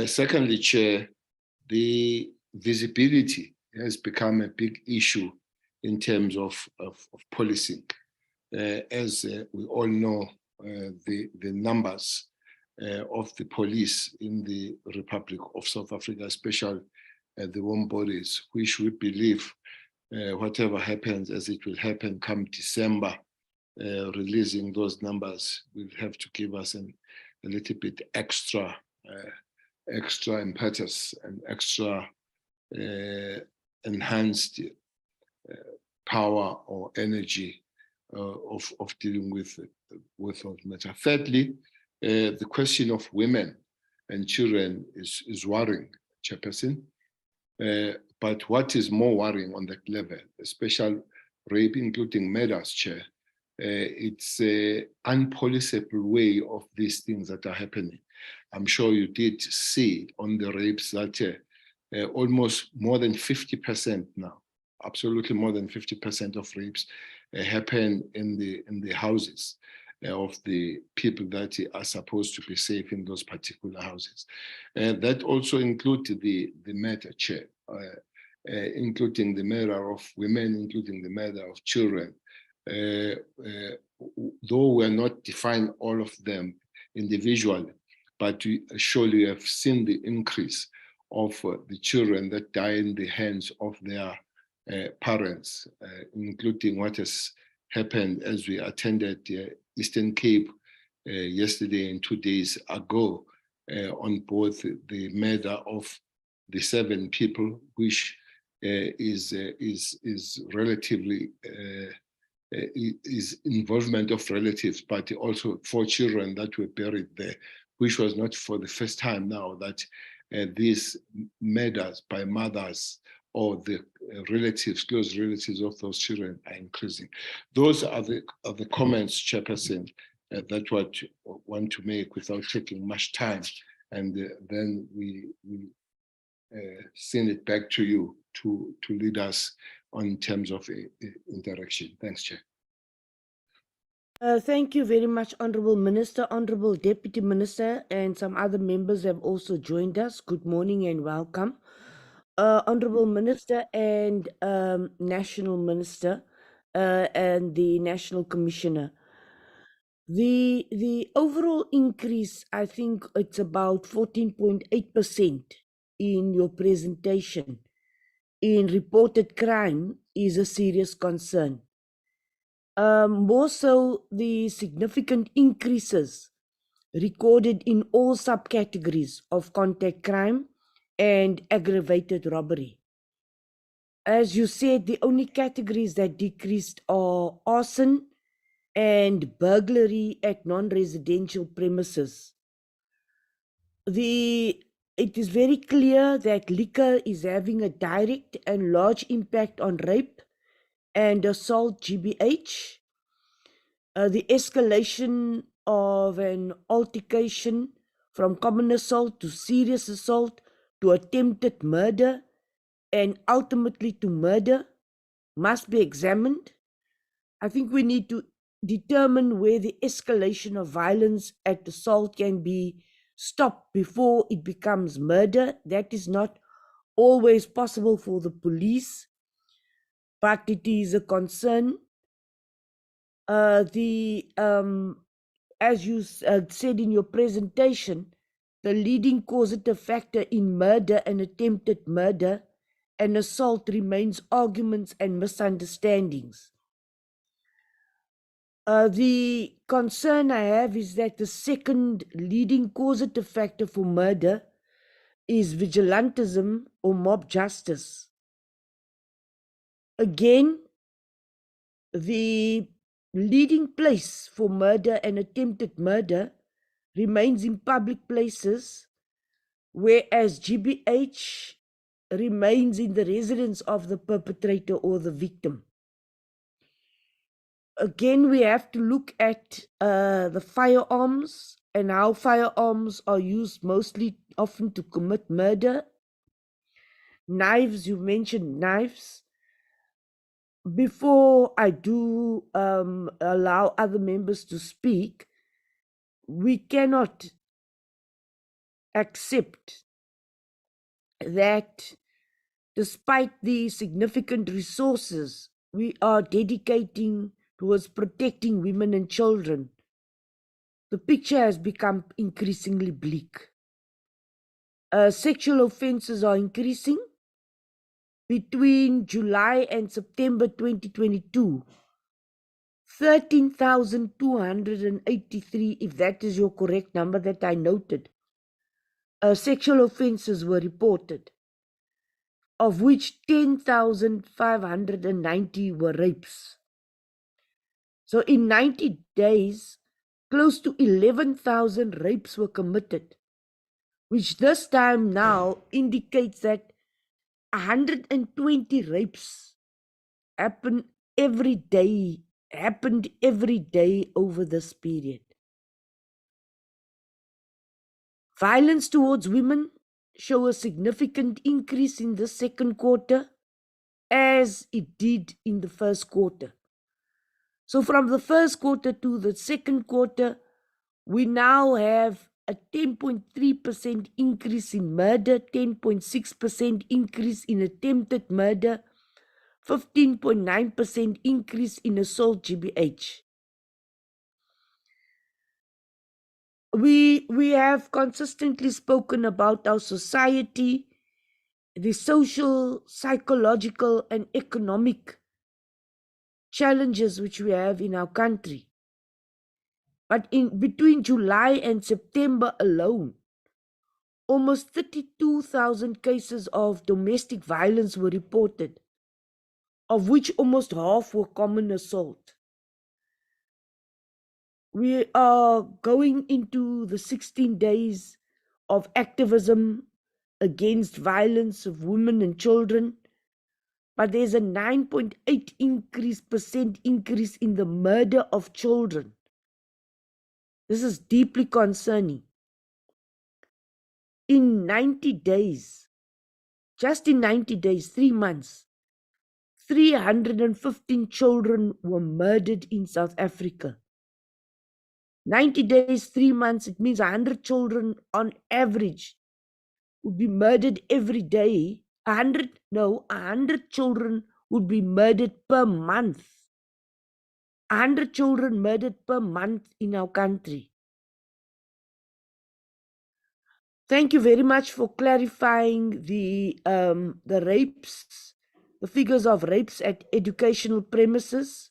Speaker 1: Secondly, Chair, the visibility has become a big issue in terms of policing. As we all know, the numbers of the police in the Republic of South Africa, especially the warm bodies, which we believe whatever happens, as it will happen come December, releasing those numbers will have to give us a little bit extra impetus and extra enhanced power or energy of dealing with those matters. Thirdly, the question of women and children is worrying, Chairperson. But what is more worrying on that level, especially rape, including murders, Chair, it's an unpoliceable way of these things that are happening. I'm sure you did see on the rapes that almost more than 50% now, absolutely more than 50% of rapes happen in the houses of the people that are supposed to be safe in those particular houses. That also includes the murder, Chair, including the murder of women, including the murder of children. Though we're not defining all of them individually, but we surely have seen the increase of the children that die in the hands of their parents, including what has happened as we attended Eastern Cape yesterday and 2 days ago on both the murder of the 7 people, which is relatively is involvement of relatives, but also 4 children that were buried there, which was not for the first time now that these murders by mothers or the relatives, close relatives of those children are increasing. Those are the comments, Chairperson, that what I want to make without taking much time. And then we send it back to you to lead us on terms of interaction. Thanks, Chair.
Speaker 2: Thank you very much, Honorable Minister, Honorable Deputy Minister, and some other members have also joined us. Good morning and welcome. Honorable Minister and National Minister and the National Commissioner. The overall increase, I think it's about 14.8% in your presentation in reported crime is a serious concern. More so, the significant increases recorded in all subcategories of contact crime and aggravated robbery. As you said, the only categories that decreased are arson and burglary at non-residential premises. It is very clear that liquor is having a direct and large impact on rape and assault GBH. The escalation of an altercation from common assault to serious assault to attempted murder and ultimately to murder must be examined. I think we need to determine where the escalation of violence at assault can be stopped before it becomes murder. That is not always possible for the police, but it is a concern. As you said in your presentation, the leading causative factor in murder and attempted murder and assault remains arguments and misunderstandings. The concern I have is that the second leading causative factor for murder is vigilantism or mob justice. Again, the leading place for murder and attempted murder remains in public places, whereas GBH remains in the residence of the perpetrator or the victim. Again, we have to look at the firearms and how firearms are used mostly often to commit murder. Knives, you mentioned knives. Before I do allow other members to speak, we cannot accept that despite the significant resources we are dedicating towards protecting women and children, the picture has become increasingly bleak. Sexual offenses are increasing. Between July and September 2022, 13,283, if that is your correct number that I noted, sexual offenses were reported, of which 10,590 were rapes. So in 90 days, close to 11,000 rapes were committed, which this time now indicates that 120 rapes happened every day over this period. Violence towards women show a significant increase in the second quarter as it did in the first quarter. So from the first quarter to the second quarter, we now have a 10.3% increase in murder, 10.6% increase in attempted murder, 15.9% increase in assault GBH. We have consistently spoken about our society, the social, psychological, and economic challenges which we have in our country. But in between July and September alone, almost 32,000 cases of domestic violence were reported, of which almost half were common assault. We are going into the 16 days of activism against violence of women and children, but there's a 9.8% increase in the murder of children. This is deeply concerning. In 90 days, just in 90 days, 3 months, 315 children were murdered in South Africa. 90 days, 3 months, it means 100 children on average would be murdered every day. 100 children would be murdered per month. 100 children murdered per month in our country. Thank you very much for clarifying the rapes, the figures of rapes at educational premises.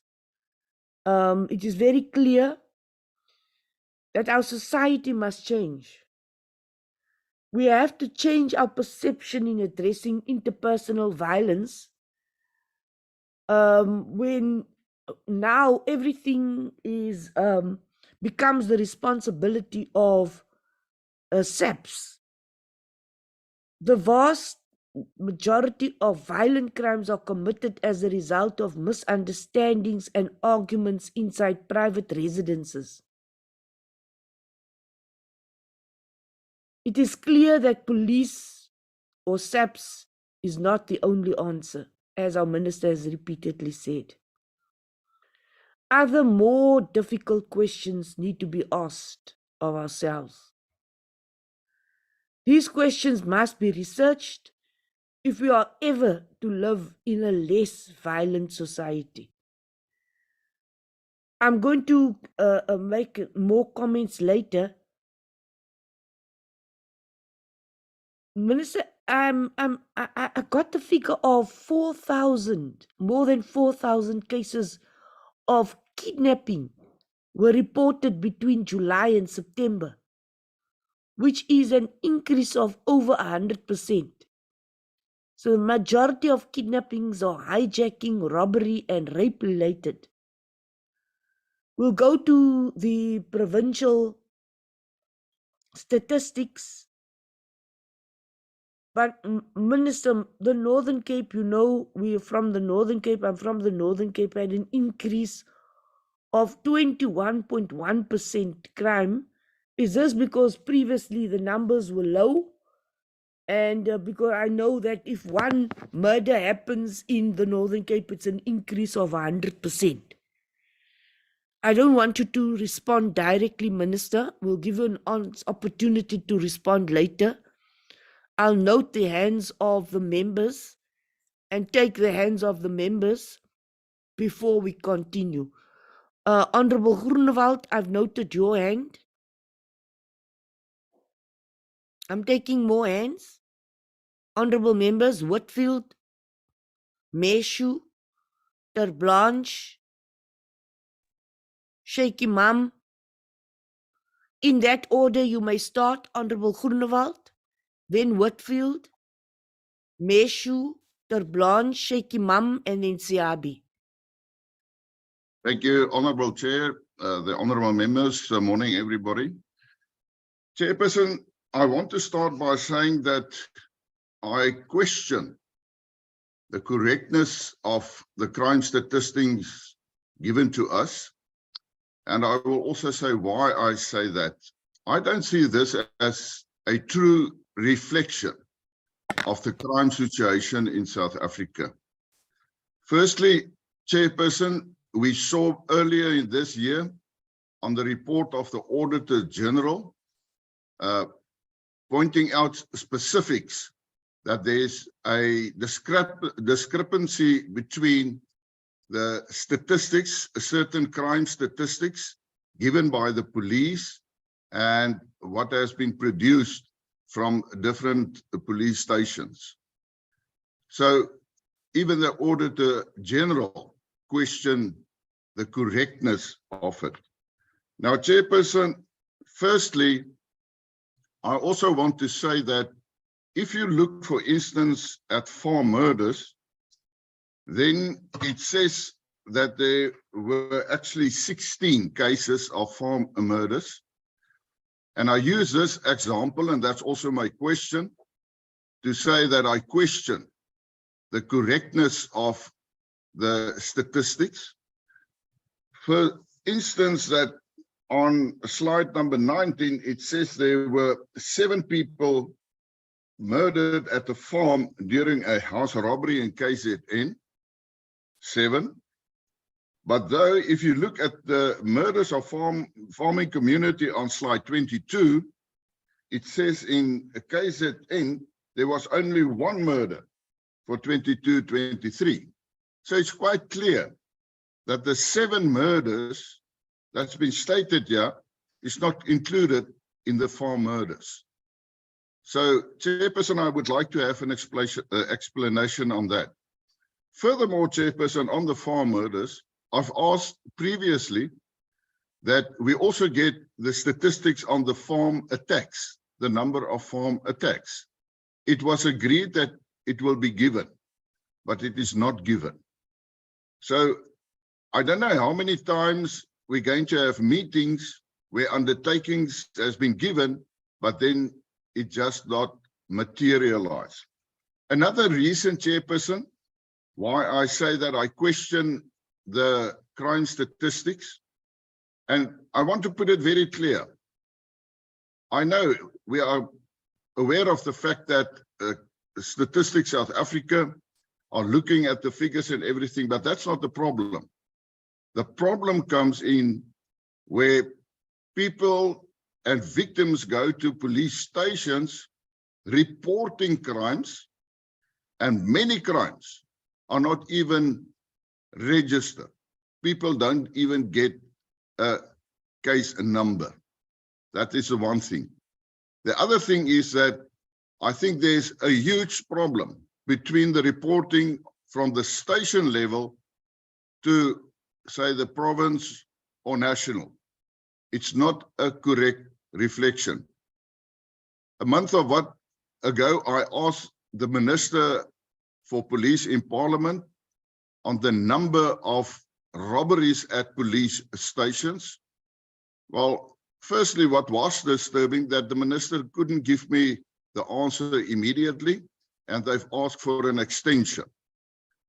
Speaker 2: It is very clear that our society must change. We have to change our perception in addressing interpersonal violence. When now everything is becomes the responsibility of SAPS. The vast majority of violent crimes are committed as a result of misunderstandings and arguments inside private residences. It is clear that police or SAPS is not the only answer, as our minister has repeatedly said. Other more difficult questions need to be asked of ourselves. These questions must be researched if we are ever to live in a less violent society. I'm going to make more comments later. Minister, I got the figure of 4,000, more than 4,000 cases of kidnapping were reported between July and September, which is an increase of over 100%. So the majority of kidnappings are hijacking, robbery, and rape related. We'll go to the provincial statistics. But Minister, the Northern Cape, you know, we are from the Northern Cape. I'm from the Northern Cape, had an increase of 21.1% crime. Is this because previously the numbers were low? And because I know that if one murder happens in the Northern Cape, it's an increase of 100%. I don't want you to respond directly, Minister. We'll give you an opportunity to respond later. I'll note the hands of the members and take the hands of the members before we continue. Honorable Groenewald, I've noted your hand. I'm taking more hands. Honorable members, Whitfield, Meshu, Ter Blanche, Sheikh Imam. In that order, you may start, Honorable Groenewald, then Whitfield, Meshu, Ter Blanche, Sheikh Imam, and then Siabi.
Speaker 5: Thank you, Honorable Chair, the honorable members. Good morning, everybody. Chairperson, I want to start by saying that I question the correctness of the crime statistics given to us. And I will also say why I say that. I don't see this as a true reflection of the crime situation in South Africa. Firstly, Chairperson, we saw earlier in this year on the report of the Auditor General pointing out specifics that there's a discrepancy between the statistics, certain crime statistics given by the police and what has been produced from different police stations. So even the Auditor General questioned the correctness of it. Now, Chairperson, firstly, I also want to say that if you look, for instance, at farm murders, then it says that there were actually 16 cases of farm murders. And I use this example, and that's also my question, to say that I question the correctness of the statistics. For instance, that on slide number 19, it says there were 7 people murdered at the farm during a house robbery in KZN, 7. But though, if you look at the murders of farming community on slide 22, it says in KZN, there was only 1 murder for 22-23. So it's quite clear that the 7 murders that's been stated here is not included in the farm murders. So, Chairperson, I would like to have an explanation on that. Furthermore, Chairperson, on the farm murders, I've asked previously that we also get the statistics on the farm attacks, the number of farm attacks. It was agreed that it will be given, but it is not given. So I don't know how many times we're going to have meetings where undertakings has been given, but then it just not materialized. Another reason, Chairperson, why I say that I question the crime statistics, and I want to put it very clear. I know we are aware of the fact that Statistics South Africa are looking at the figures and everything, but that's not the problem. The problem comes in where people and victims go to police stations reporting crimes, and many crimes are not even registered. People don't even get a case number. That is the one thing. The other thing is that I think there's a huge problem between the reporting from the station level to, say, the province or national. It's not a correct reflection. A month or what ago, I asked the Minister for Police in Parliament on the number of robberies at police stations. Well, firstly, what was disturbing that the Minister couldn't give me the answer immediately, and they've asked for an extension.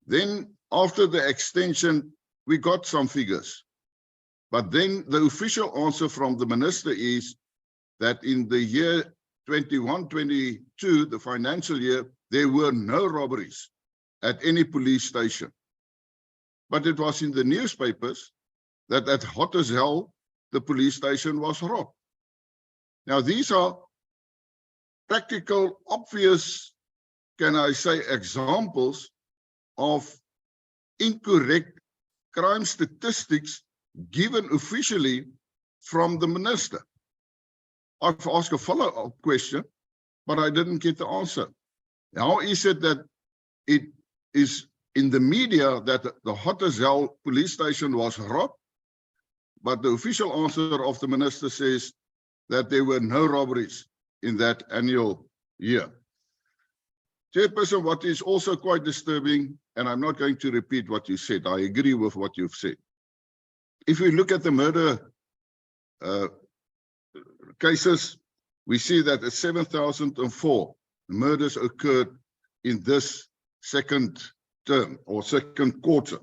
Speaker 5: Then after the extension, we got some figures. But then the official answer from the Minister is that in the year 21-22, the financial year, there were no robberies at any police station. But it was in the newspapers that at Hottesdal, the police station was robbed. Now, these are practical, obvious, can I say, examples of incorrect crime statistics given officially from the Minister. I've asked a follow-up question, but I didn't get the answer. How is it that it is in the media that the Hottesdal police station was robbed, but the official answer of the Minister says that there were no robberies in that annual year? Chairperson, what is also quite disturbing, and I'm not going to repeat what you said, I agree with what you've said. If we look at the murder cases, we see that 7,004 murders occurred in this second term or second quarter.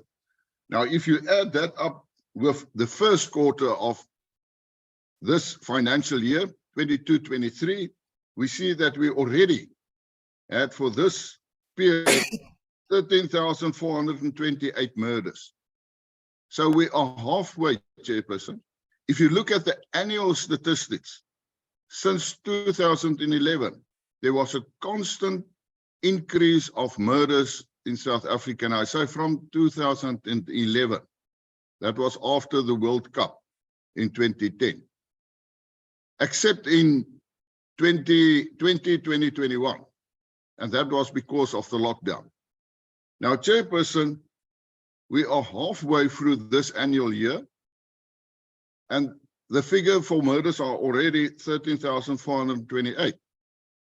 Speaker 5: Now, if you add that up with the first quarter of this financial year, 22-23, we see that we already had for this period 13,428 murders. So we are halfway, Chairperson. If you look at the annual statistics, since 2011, there was a constant increase of murders in South Africa. And I say from 2011, that was after the World Cup in 2010, except in 2020, 2021. And that was because of the lockdown. Now, Chairperson, we are halfway through this annual year, and the figure for murders are already 13,428.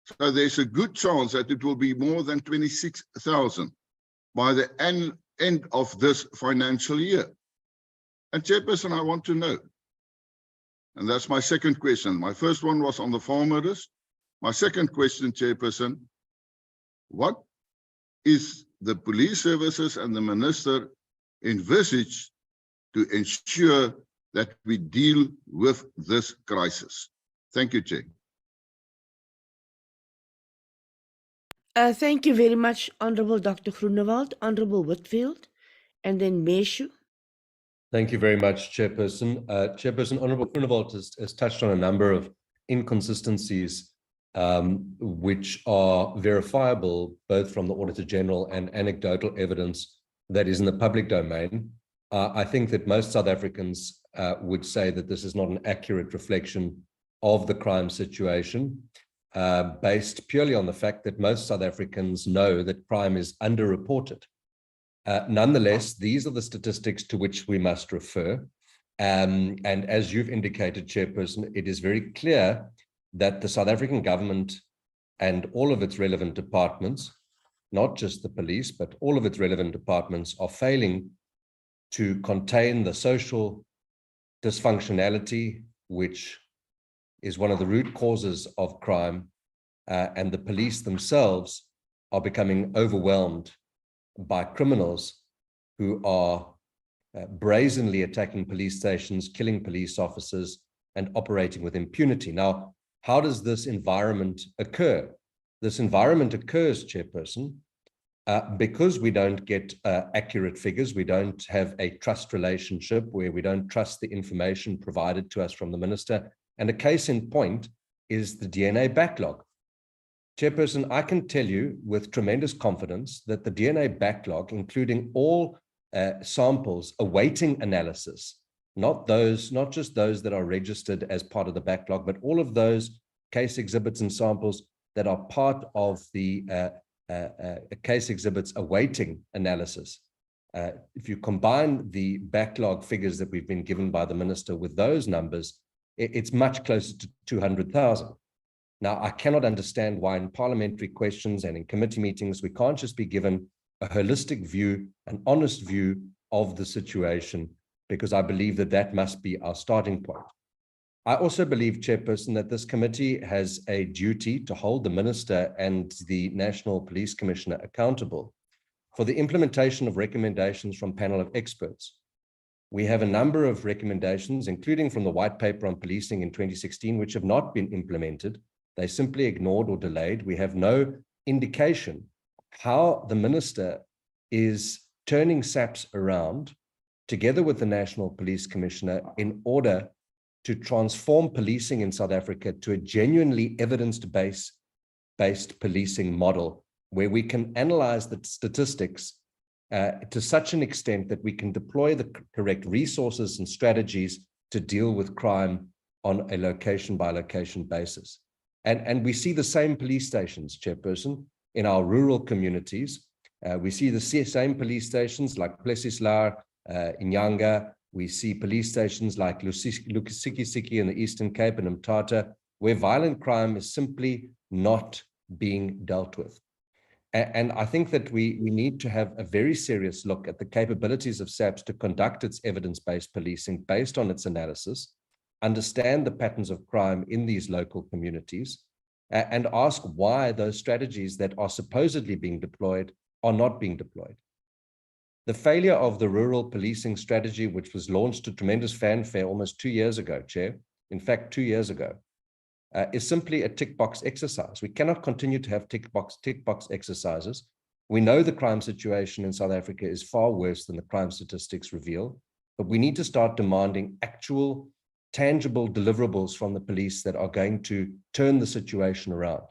Speaker 5: So there's a good chance that it will be more than 26,000 by the end of this financial year. And Chairperson, I want to know, and that's my second question. My first one was on the farm murders. My second question, Chairperson, what is the police services and the Minister envisage to ensure that we deal with this crisis? Thank you, Chair.
Speaker 2: Thank you very much, Honorable Dr. Groenewald, Honorable Whitfield, and then Meshu.
Speaker 6: Thank you very much, Chairperson. Chairperson, Honorable Groenewald has touched on a number of inconsistencies which are verifiable both from the Auditor General and anecdotal evidence that is in the public domain. I think that most South Africans would say that this is not an accurate reflection of the crime situation, based purely on the fact that most South Africans know that crime is underreported. Nonetheless, these are the statistics to which we must refer. And as you've indicated, Chairperson, it is very clear that the South African government and all of its relevant departments, not just the police, but all of its relevant departments, are failing to contain the social dysfunctionality, which is one of the root causes of crime, and the police themselves are becoming overwhelmed by criminals who are brazenly attacking police stations, killing police officers, and operating with impunity. Now, how does this environment occur? This environment occurs, Chairperson, because we don't get accurate figures. We don't have a trust relationship where we don't trust the information provided to us from the minister. And a case in point is the DNA backlog. Chairperson, I can tell you with tremendous confidence that the DNA backlog, including all samples awaiting analysis, not just those that are registered as part of the backlog, but all of those case exhibits and samples that are part of the case exhibits awaiting analysis. If you combine the backlog figures that we've been given by the minister with those numbers, it's much closer to 200,000. Now, I cannot understand why in parliamentary questions and in committee meetings, we can't just be given a holistic view, an honest view of the situation, because I believe that that must be our starting point. I also believe, Chairperson, that this committee has a duty to hold the minister and the National Police Commissioner accountable for the implementation of recommendations from panel of experts. We have a number of recommendations, including from the white paper on policing in 2016, which have not been implemented. They simply ignored or delayed. We have no indication how the minister is turning SAPS around together with the National Police Commissioner in order to transform policing in South Africa to a genuinely evidence-based policing model where we can analyze the statistics to such an extent that we can deploy the correct resources and strategies to deal with crime on a location-by-location basis. And we see the same police stations, Chairperson, in our rural communities. We see the same police stations like Plesislar, Inyanga. We see police stations like Lusikisiki in the Eastern Cape and Mthatha, where violent crime is simply not being dealt with. And I think that we need to have a very serious look at the capabilities of SAPS to conduct its evidence-based policing based on its analysis, understand the patterns of crime in these local communities, and ask why those strategies that are supposedly being deployed are not being deployed. The failure of the rural policing strategy, which was launched to tremendous fanfare almost 2 years ago, Chair, in fact, 2 years ago, is simply a tick box exercise. We cannot continue to have tick box exercises. We know the crime situation in South Africa is far worse than the crime statistics reveal, but we need to start demanding actual, tangible deliverables from the police that are going to turn the situation around.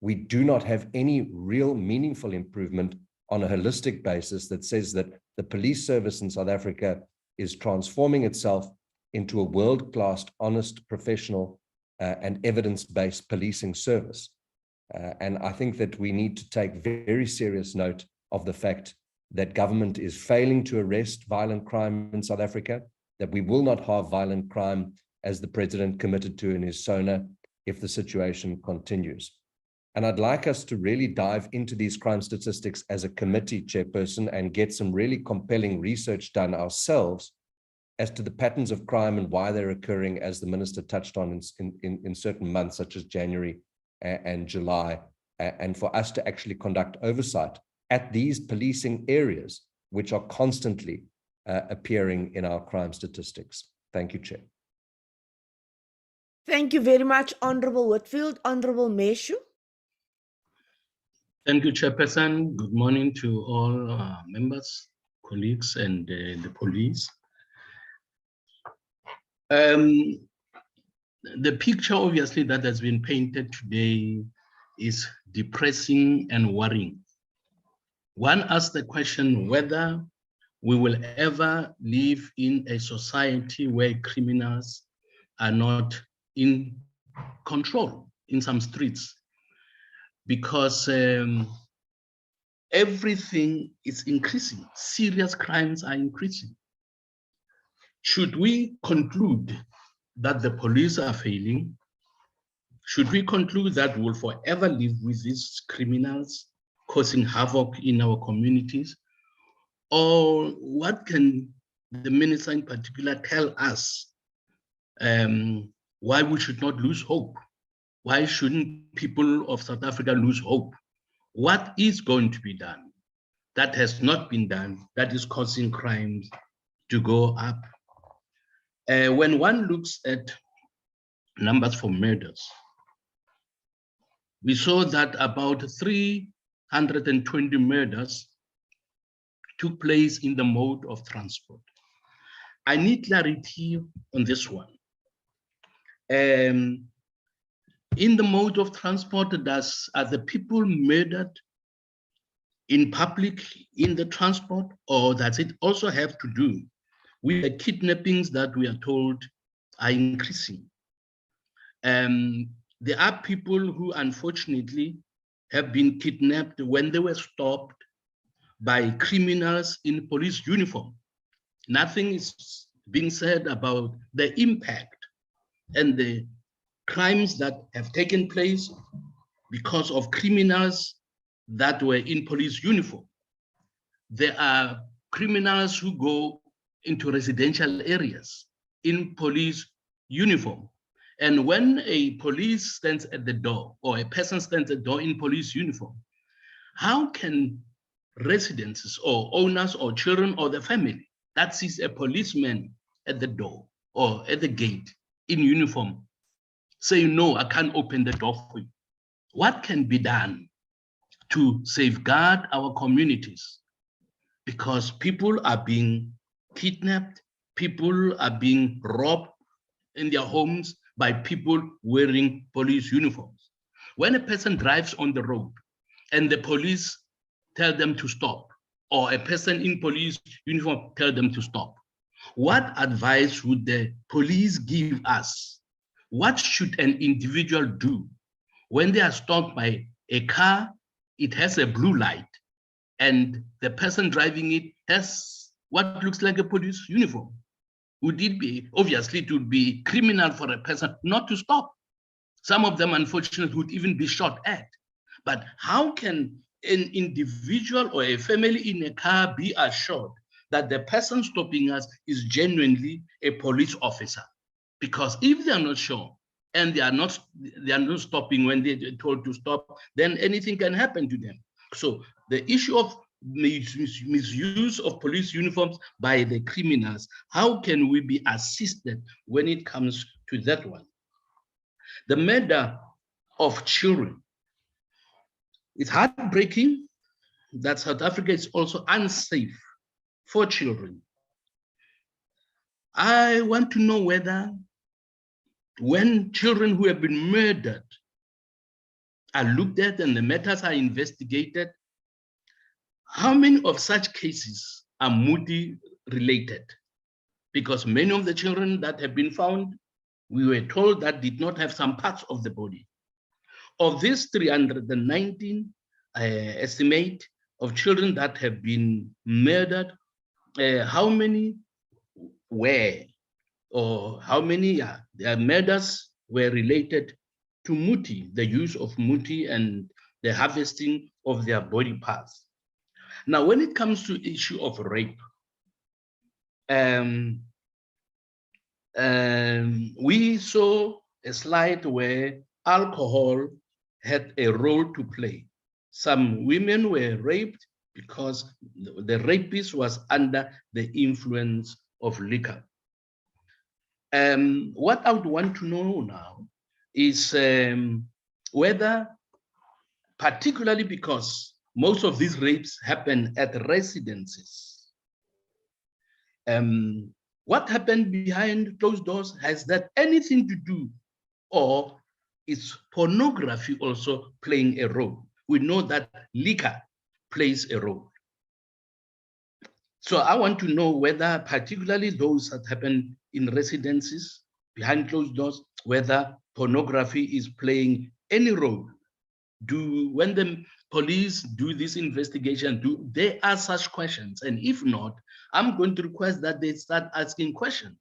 Speaker 6: We do not have any real meaningful improvement on a holistic basis that says that the police service in South Africa is transforming itself into a world-class, honest, professional, and evidence-based policing service. And I think that we need to take very serious note of the fact that government is failing to arrest violent crime in South Africa, that we will not have violent crime as the president committed to in his SONA if the situation continues. And I'd like us to really dive into these crime statistics as a committee, Chairperson, and get some really compelling research done ourselves as to the patterns of crime and why they're occurring, as the minister touched on in certain months, such as January and July, and for us to actually conduct oversight at these policing areas, which are constantly appearing in our crime statistics. Thank you, Chair.
Speaker 2: Thank you very much, Honorable Whitfield. Honorable Meshu.
Speaker 7: Thank you, Chairperson. Good morning to all members, colleagues, and the police. The picture, obviously, that has been painted today is depressing and worrying. One asks the question whether we will ever live in a society where criminals are not in control in some streets, because everything is increasing. Serious crimes are increasing. Should we conclude that the police are failing? Should we conclude that we'll forever live with these criminals causing havoc in our communities? Or what can the minister in particular tell us why we should not lose hope? Why shouldn't people of South Africa lose hope? What is going to be done that has not been done that is causing crimes to go up? When one looks at numbers for murders, we saw that about 320 murders took place in the mode of transport. I need clarity on this one. In the mode of transport, are the people murdered in public in the transport, or does it also have to do with the kidnappings that we are told are increasing? There are people who unfortunately have been kidnapped when they were stopped by criminals in police uniform. Nothing is being said about the impact and the crimes that have taken place because of criminals that were in police uniform. There are criminals who go into residential areas in police uniform. And when a police stands at the door, or a person stands at the door in police uniform, how can residents or owners or children or the family that sees a policeman at the door or at the gate in uniform say, no, I can't open the door for you? What can be done to safeguard our communities? Because people are being kidnapped, people are being robbed in their homes by people wearing police uniforms. When a person drives on the road and the police tell them to stop, or a person in police uniform tell them to stop, what advice would the police give us? What should an individual do when they are stopped by a car? It has a blue light, and the person driving it has what looks like a police uniform. Would it be, obviously, it would be criminal for a person not to stop. Some of them, unfortunately, would even be shot at. But how can an individual or a family in a car be assured that the person stopping us is genuinely a police officer? Because if they are not sure and they are not stopping when they're told to stop, then anything can happen to them. So the issue of misuse of police uniforms by the criminals, how can we be assisted when it comes to that one? The murder of children. It's heartbreaking that South Africa is also unsafe for children. I want to know whether when children who have been murdered are looked at and the matters are investigated, how many of such cases are Moody related? Because many of the children that have been found, we were told that did not have some parts of the body. Of this 319 estimate of children that have been murdered, how many were, or how many their murders were related to Muti, the use of Muti and the harvesting of their body parts? Now, when it comes to the issue of rape, we saw a slide where alcohol had a role to play. Some women were raped because the rapist was under the influence of liquor. What I would want to know now is whether, particularly because most of these rapes happen at residences, what happened behind closed doors? Has that anything to do, or is pornography also playing a role? We know that liquor plays a role. So I want to know whether, particularly those that happen in residences, behind closed doors, whether pornography is playing any role. When the police do this investigation, do they ask such questions? And if not, I'm going to request that they start asking questions.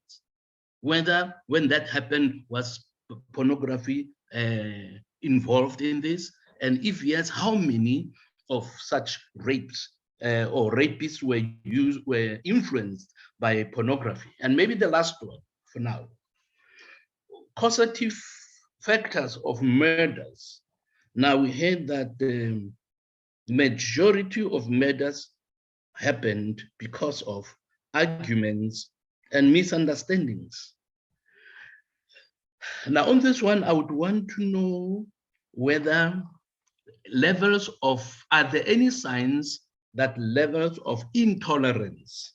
Speaker 7: Whether when that happened, was pornography involved in this? And if yes, how many of such rapes or rapists were influenced by pornography? And maybe the last one for now. Causative factors of murders. Now we heard that the majority of murders happened because of arguments and misunderstandings. Now on this one, I would want to know whether are there any signs that levels of intolerance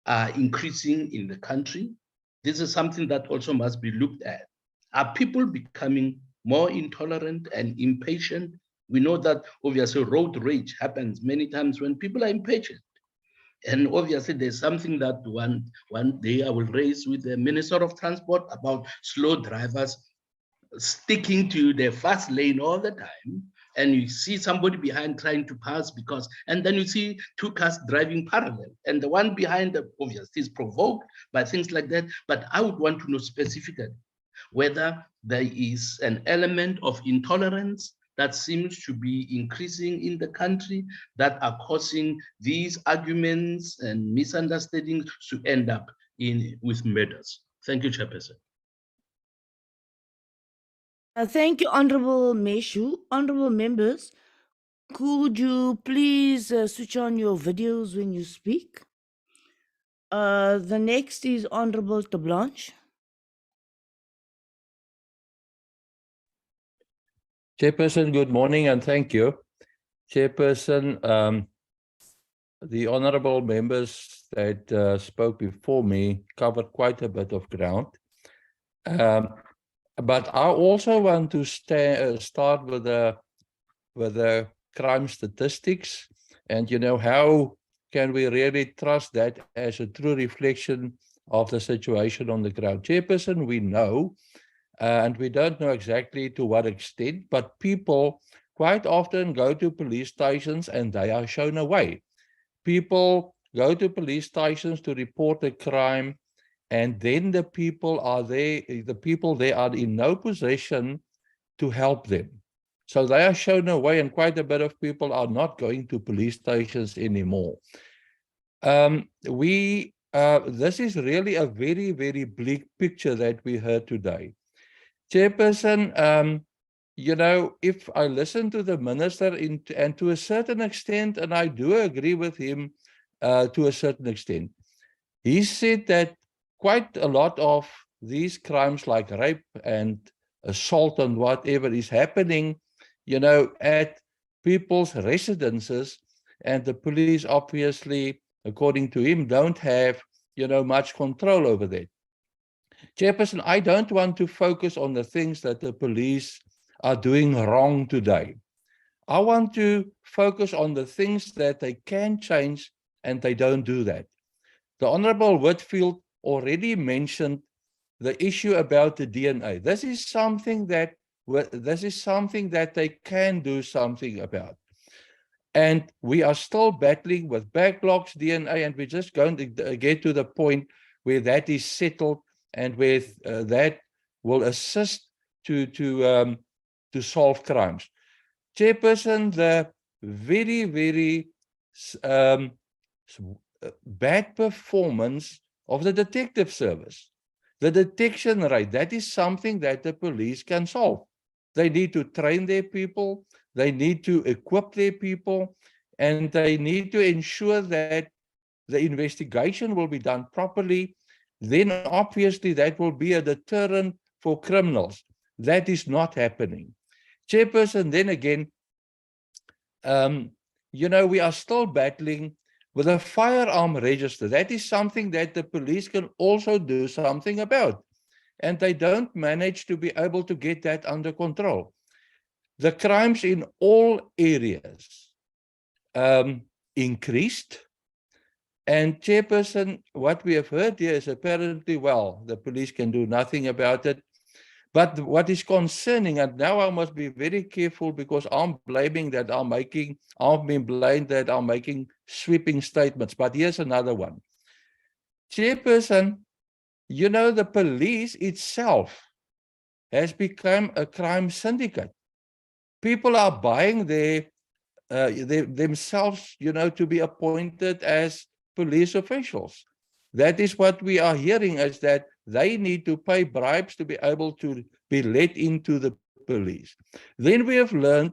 Speaker 7: are increasing in the country? This is something that also must be looked at. Are people becoming more intolerant and impatient? We know that obviously road rage happens many times when people are impatient. And obviously there's something that one day I will raise with the Minister of Transport about slow drivers sticking to the fast lane all the time. And you see somebody behind trying to pass and then you see two cars driving parallel, and the one behind obviously is provoked by things like that. But I would want to know specifically whether there is an element of intolerance that seems to be increasing in the country that are causing these arguments and misunderstandings to end up with murders. Thank you, Chairperson.
Speaker 2: Thank you, Honorable Meshu. Honorable members, could you please switch on your videos when you speak? The next is Honorable Tablanche.
Speaker 8: Chairperson, good morning and thank you. Chairperson, the honorable members that spoke before me covered quite a bit of ground. But I also want to start with the crime statistics, and how can we really trust that as a true reflection of the situation on the ground? Chairperson, we know, and we don't know exactly to what extent, but people quite often go to police stations and they are shown away. People go to police stations to report a crime, and then the people there are in no position to help them. So they are shown away, and quite a bit of people are not going to police stations anymore. This is really a very, very bleak picture that we heard today. Chairperson, if I listen to the minister and to a certain extent, and I do agree with him to a certain extent, he said that quite a lot of these crimes like rape and assault and whatever is happening, at people's residences, and the police obviously, according to him, don't have, much control over that. Chairperson, I don't want to focus on the things that the police are doing wrong today. I want to focus on the things that they can change, and they don't do that. The Honorable Whitfield already mentioned the issue about the DNA. This is something that they can do something about. And we are still battling with backlogs DNA, and we're just going to get to the point where that is settled and where that will assist to solve crimes. Chairperson, the very, very bad performance of the detective service, the detection rate, that is something that the police can solve. They need to train their people, they need to equip their people, and they need to ensure that the investigation will be done properly. Then obviously that will be a deterrent for criminals. That is not happening. Chairperson, then again, we are still battling with a firearm register. That is something that the police can also do something about. And they don't manage to be able to get that under control. The crimes in all areas increased. And Chairperson, what we have heard here is apparently, well, the police can do nothing about it. But what is concerning, and now I must be very careful because I'm blaming that I've been blamed that I'm making sweeping statements. But here's another one. Chairperson, you know, the police itself has become a crime syndicate. People are buying themselves, you know, to be appointed as police officials. That is what we are hearing, is that they need to pay bribes to be able to be let into the police. Then we have learned,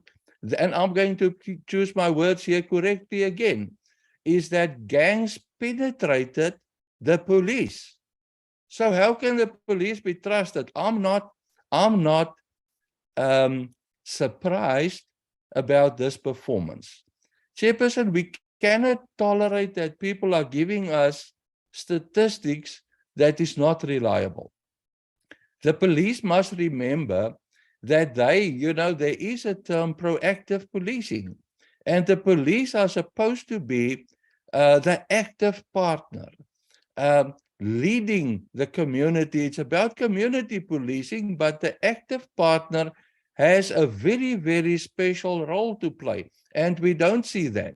Speaker 8: and I'm going to choose my words here correctly again, is that gangs penetrated the police. So how can the police be trusted? I'm not surprised about this performance. Chairperson, we cannot tolerate that people are giving us statistics that is not reliable. The police must remember that you know, there is a term proactive policing, and the police are supposed to be the active partner, leading the community. It's about community policing, but the active partner has a very, very special role to play, and we don't see that.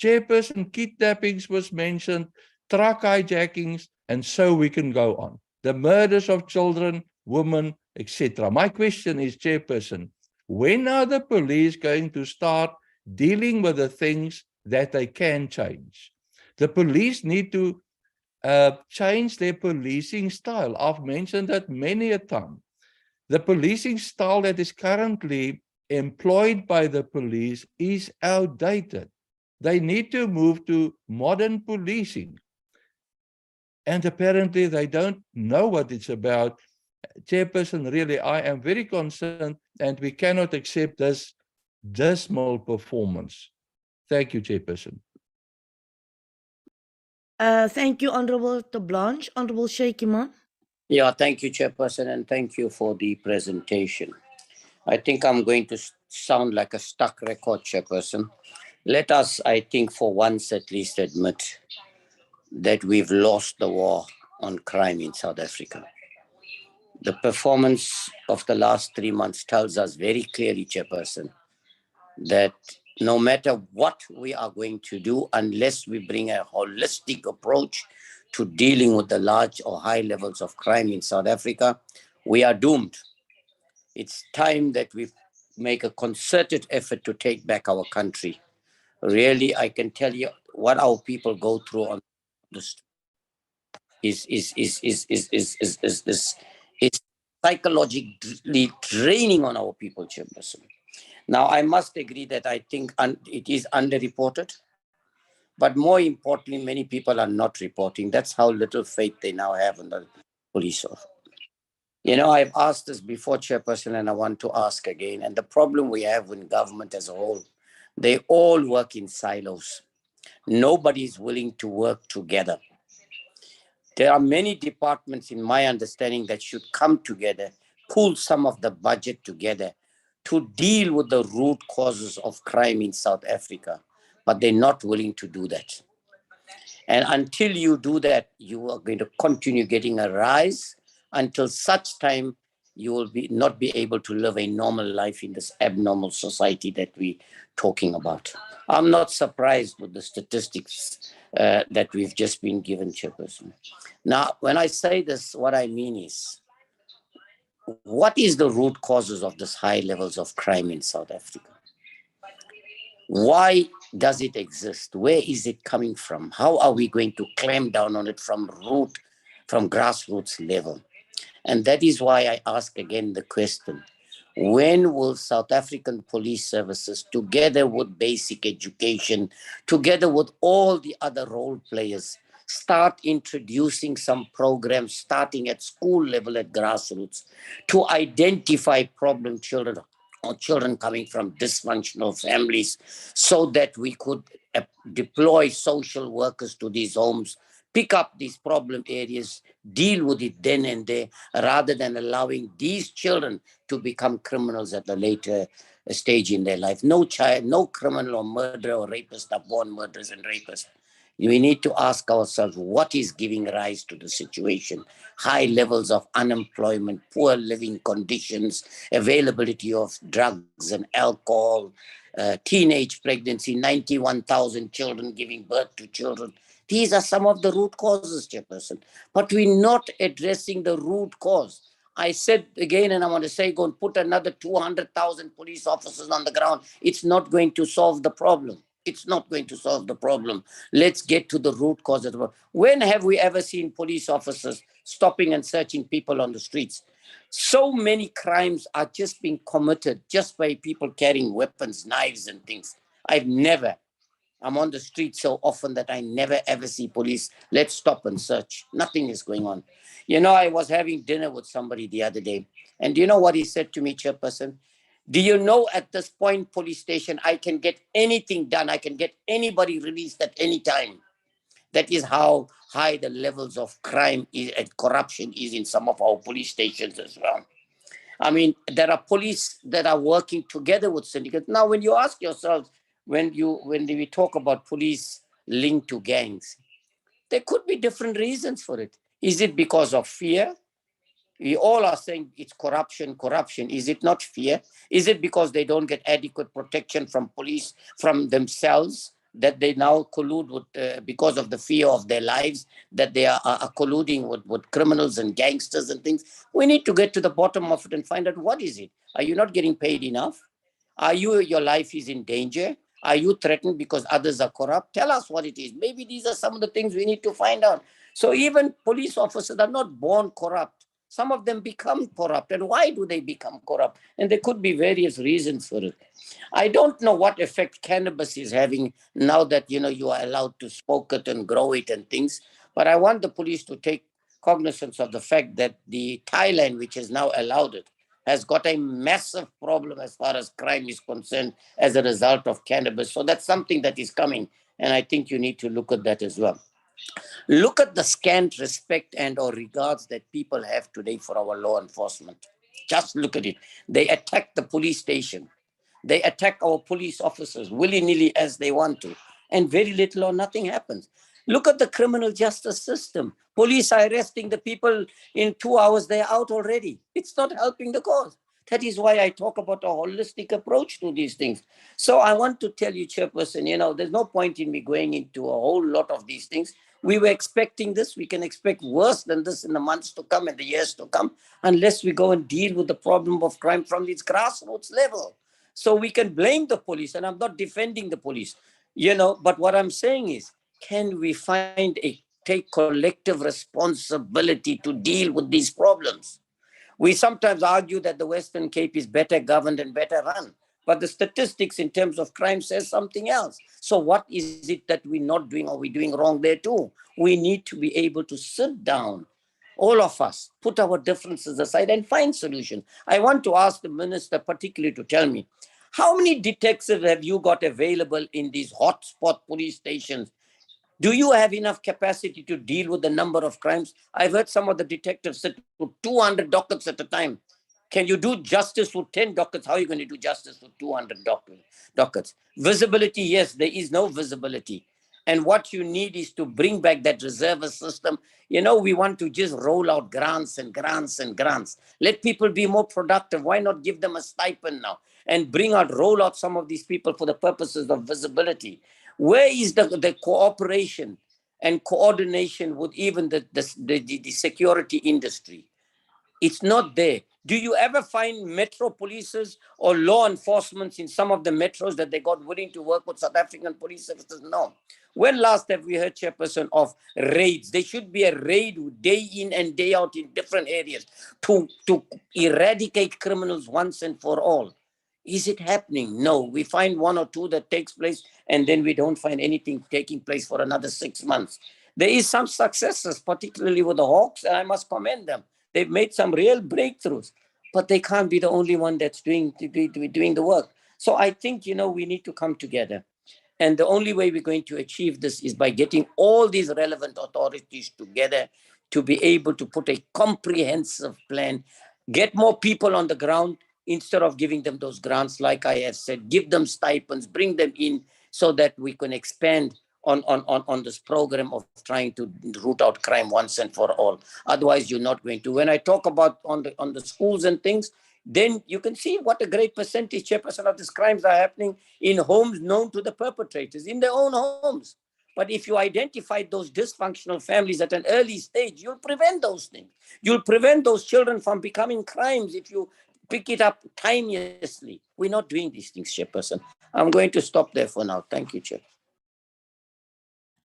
Speaker 8: Chairperson, kidnappings was mentioned, truck hijackings, and so we can go on. The murders of children, women, etc. My question is, Chairperson, when are the police going to start dealing with the things that they can change? The police need to change their policing style. I've mentioned that many a time. The policing style that is currently employed by the police is outdated. They need to move to modern policing. And apparently they don't know what it's about. Chairperson, really, I am very concerned, and we cannot accept this dismal performance. Thank you, Chairperson.
Speaker 2: Thank you, Honorable Blanche. Honorable Sheikh Imam.
Speaker 9: Yeah, thank you, Chairperson, and thank you for the presentation. I think I'm going to sound like a stuck record, Chairperson. Let us, I think, for once at least admit that we've lost the war on crime in South Africa. The performance of the last 3 months tells us very clearly, Chairperson, that no matter what we are going to do, unless we bring a holistic approach to dealing with the large or high levels of crime in South Africa, we are doomed. It's time that we make a concerted effort to take back our country. Really, I can tell you what our people go through on this is psychologically draining on our people, Chairperson. Now, I must agree that I think it is underreported, but more importantly, many people are not reporting. That's how little faith they now have in the police. You know, I've asked this before, Chairperson, and I want to ask again. And the problem we have in government as a whole, they all work in silos. Nobody is willing to work together. There are many departments, in my understanding, that should come together, pull some of the budget together to deal with the root causes of crime in South Africa, but they're not willing to do that. And until you do that, you are going to continue getting a rise until such time you will not be able to live a normal life in this abnormal society that we're talking about. I'm not surprised with the statistics that we've just been given, Chairperson. Now, when I say this, what I mean is, what is the root causes of this high levels of crime in South Africa? Why does it exist? Where is it coming from? How are we going to clamp down on it from grassroots level? And that is why I ask again the question, when will South African police services, together with basic education, together with all the other role players, start introducing some programs starting at school level at grassroots to identify problem children or children coming from dysfunctional families so that we could deploy social workers to these homes, pick up these problem areas, deal with it then and there, rather than allowing these children to become criminals at a later stage in their life. No child, no criminal or murderer or rapist are born murderers and rapists. We need to ask ourselves, what is giving rise to the situation? High levels of unemployment, poor living conditions, availability of drugs and alcohol, teenage pregnancy, 91,000 children giving birth to children. These are some of the root causes, Chairperson. But we're not addressing the root cause. I said again, and I want to say, go and put another 200,000 police officers on the ground. It's not going to solve the problem. It's not going to solve the problem. Let's get to the root cause of the problem. When have we ever seen police officers stopping and searching people on the streets? So many crimes are just being committed just by people carrying weapons, knives and things. I'm on the street so often that I never ever see police. Let's stop and search. Nothing is going on. You know, I was having dinner with somebody the other day, and do you know what he said to me, Chairperson? Do you know at this point, police station, I can get anything done. I can get anybody released at any time. That is how high the levels of crime and corruption is in some of our police stations as well. I mean, there are police that are working together with syndicates. Now, when you ask yourselves, when we talk about police linked to gangs, there could be different reasons for it. Is it because of fear? We all are saying it's corruption. Is it not fear? Is it because they don't get adequate protection from police, from themselves, that they now collude with, because of the fear of their lives, that they are colluding with criminals and gangsters and things? We need to get to the bottom of it and find out, what is it? Are you not getting paid enough? Your life is in danger? Are you threatened because others are corrupt? Tell us what it is. Maybe these are some of the things we need to find out. So even police officers are not born corrupt. Some of them become corrupt. And why do they become corrupt? And there could be various reasons for it. I don't know what effect cannabis is having now that, you are allowed to smoke it and grow it and things. But I want the police to take cognizance of the fact that the Thailand, which has now allowed it, has got a massive problem as far as crime is concerned as a result of cannabis. So that's something that is coming. And I think you need to look at that as well. Look at the scant respect and or regards that people have today for our law enforcement. Just look at it. They attack the police station. They attack our police officers willy-nilly as they want to. And very little or nothing happens. Look at the criminal justice system. Police are arresting the people in 2 hours, they're out already. It's not helping the cause. That is why I talk about a holistic approach to these things. So I want to tell you, Chairperson, there's no point in me going into a whole lot of these things. We were expecting this. We can expect worse than this in the months to come and the years to come, unless we go and deal with the problem of crime from its grassroots level. So we can blame the police, and I'm not defending the police, but what I'm saying is, can we take collective responsibility to deal with these problems? We sometimes argue that the Western Cape is better governed and better run, but the statistics in terms of crime says something else. So what is it that we're not doing or we're doing wrong there too? We need to be able to sit down, all of us, put our differences aside and find solutions. I want to ask the minister particularly to tell me, how many detectives have you got available in these hotspot police stations? Do you have enough capacity to deal with the number of crimes? I've heard some of the detectives sit with 200 dockets at a time. Can you do justice with 10 dockets? How are you going to do justice with 200 dockets? Visibility, yes, there is no visibility. And what you need is to bring back that reservist system. We want to just roll out grants and grants and grants. Let people be more productive. Why not give them a stipend now and roll out some of these people for the purposes of visibility? Where is the cooperation and coordination with even the security industry? It's not there. Do you ever find metro polices or law enforcement in some of the metros that they got willing to work with South African police services? No. When last have we heard, Chairperson, of raids? There should be a raid day in and day out in different areas to eradicate criminals once and for all. Is it happening? No. We find one or two that takes place, and then we don't find anything taking place for another 6 months. There is some successes, particularly with the Hawks, and I must commend them. They've made some real breakthroughs, but they can't be the only one that's doing the work. So I think, we need to come together. And the only way we're going to achieve this is by getting all these relevant authorities together to be able to put a comprehensive plan, get more people on the ground instead of giving them those grants, like I have said, give them stipends, bring them in so that we can expand on this program of trying to root out crime once and for all. Otherwise, you're not going to. When I talk about on the schools and things, then you can see what a great percentage, Chairperson, of these crimes are happening in homes known to the perpetrators, in their own homes. But if you identify those dysfunctional families at an early stage, you'll prevent those things. You'll prevent those children from becoming crimes if you pick it up timelessly. We're not doing these things, Chairperson. I'm going to stop there for now. Thank you, Chair.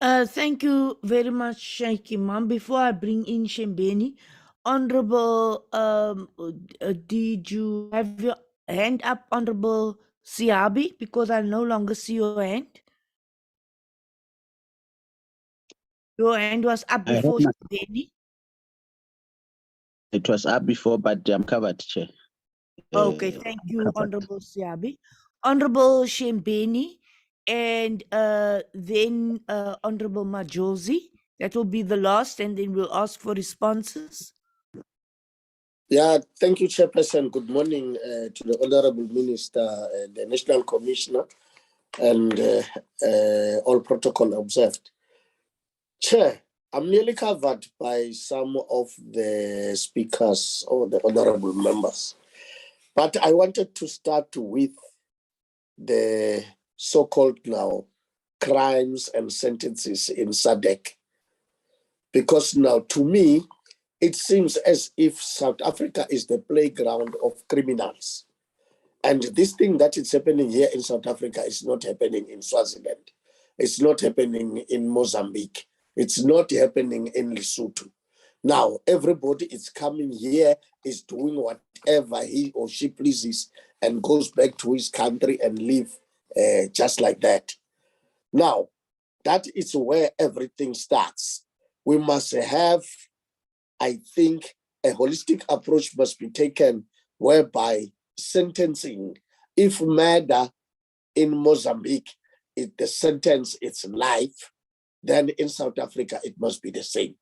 Speaker 2: Thank you very much, Sheikh Imam. Before I bring in Shembeni, Honorable, did you have your hand up, Honorable Siabi? Because I no longer see your hand. Your hand was up
Speaker 10: I have
Speaker 2: before
Speaker 10: my-
Speaker 2: Shembeni.
Speaker 10: It was up before, but I'm covered, Chair.
Speaker 2: Okay, thank you,
Speaker 10: covered.
Speaker 2: Honorable Siabi. Honorable Shembeni, and then Honorable Majosi. That will be the last, and then we'll ask for responses.
Speaker 11: Yeah, thank you, Chairperson. Good morning to the Honorable Minister, the National Commissioner, and all protocol observed. Chair, I'm nearly covered by some of the speakers or the honorable members, but I wanted to start with the so-called now crimes and sentences in SADC, because now to me, it seems as if South Africa is the playground of criminals. And this thing that is happening here in South Africa is not happening in Swaziland. It's not happening in Mozambique. It's not happening in Lesotho. Now, everybody is coming here, is doing whatever he or she pleases and goes back to his country and live just like that. Now, that is where everything starts. We must have, I think, a holistic approach must be taken whereby sentencing, if murder in Mozambique, if the sentence is life, then in South Africa, it must be the same.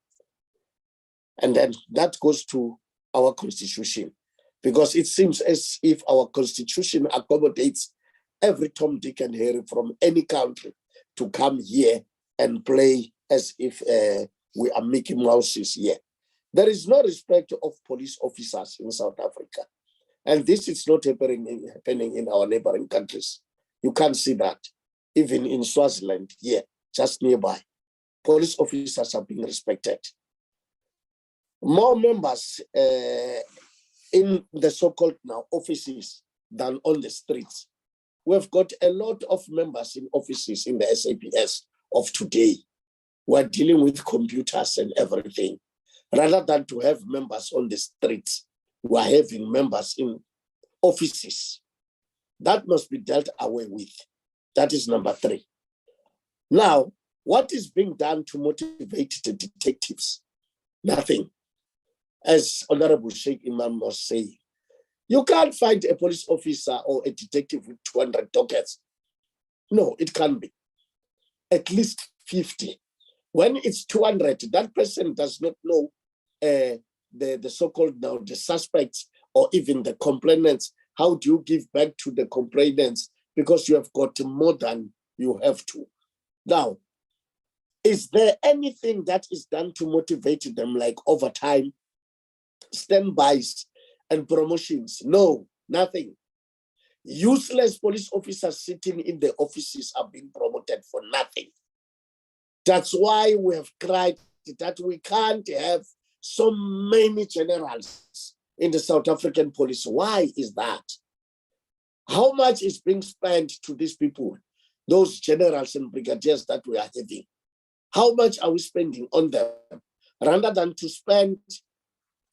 Speaker 11: And then that goes to our constitution, because it seems as if our constitution accommodates every Tom, Dick, and Harry from any country to come here and play as if we are Mickey Mouses here. There is no respect of police officers in South Africa. And this is not happening in our neighboring countries. You can't see that. Even in Swaziland, here, just nearby, police officers are being respected. More members in the so-called now offices than on the streets. We've got a lot of members in offices in the SAPS of today. We're dealing with computers and everything. Rather than to have members on the streets, we are having members in offices. That must be dealt away with. That is number 3. Now, what is being done to motivate the detectives? Nothing. As Honorable Sheikh Imam was saying, you can't find a police officer or a detective with 200 dockets. No, it can't be. At least 50. When it's 200, that person does not know the so-called now the suspects or even the complainants. How do you give back to the complainants? Because you have got more than you have to. Now, is there anything that is done to motivate them, like overtime, standbys, and promotions? No, nothing. Useless police officers sitting in the offices are being promoted for nothing. That's why we have cried that we can't have so many generals in the South African police. Why is that? How much is being spent to these people, those generals and brigadiers that we are having? How much are we spending on them? Rather than to spend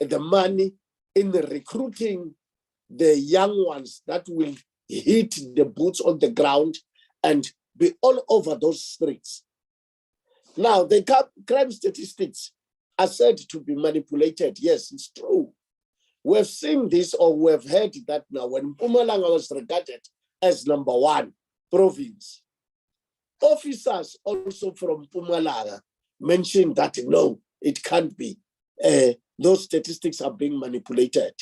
Speaker 11: the money in recruiting the young ones that will hit the boots on the ground and be all over those streets. Now, the crime statistics are said to be manipulated. Yes, it's true. We've seen this, or we've heard that now when Mpumalanga was regarded as #1 province. Officers also from Mpumalanga mentioned that no, it can't be. Those statistics are being manipulated.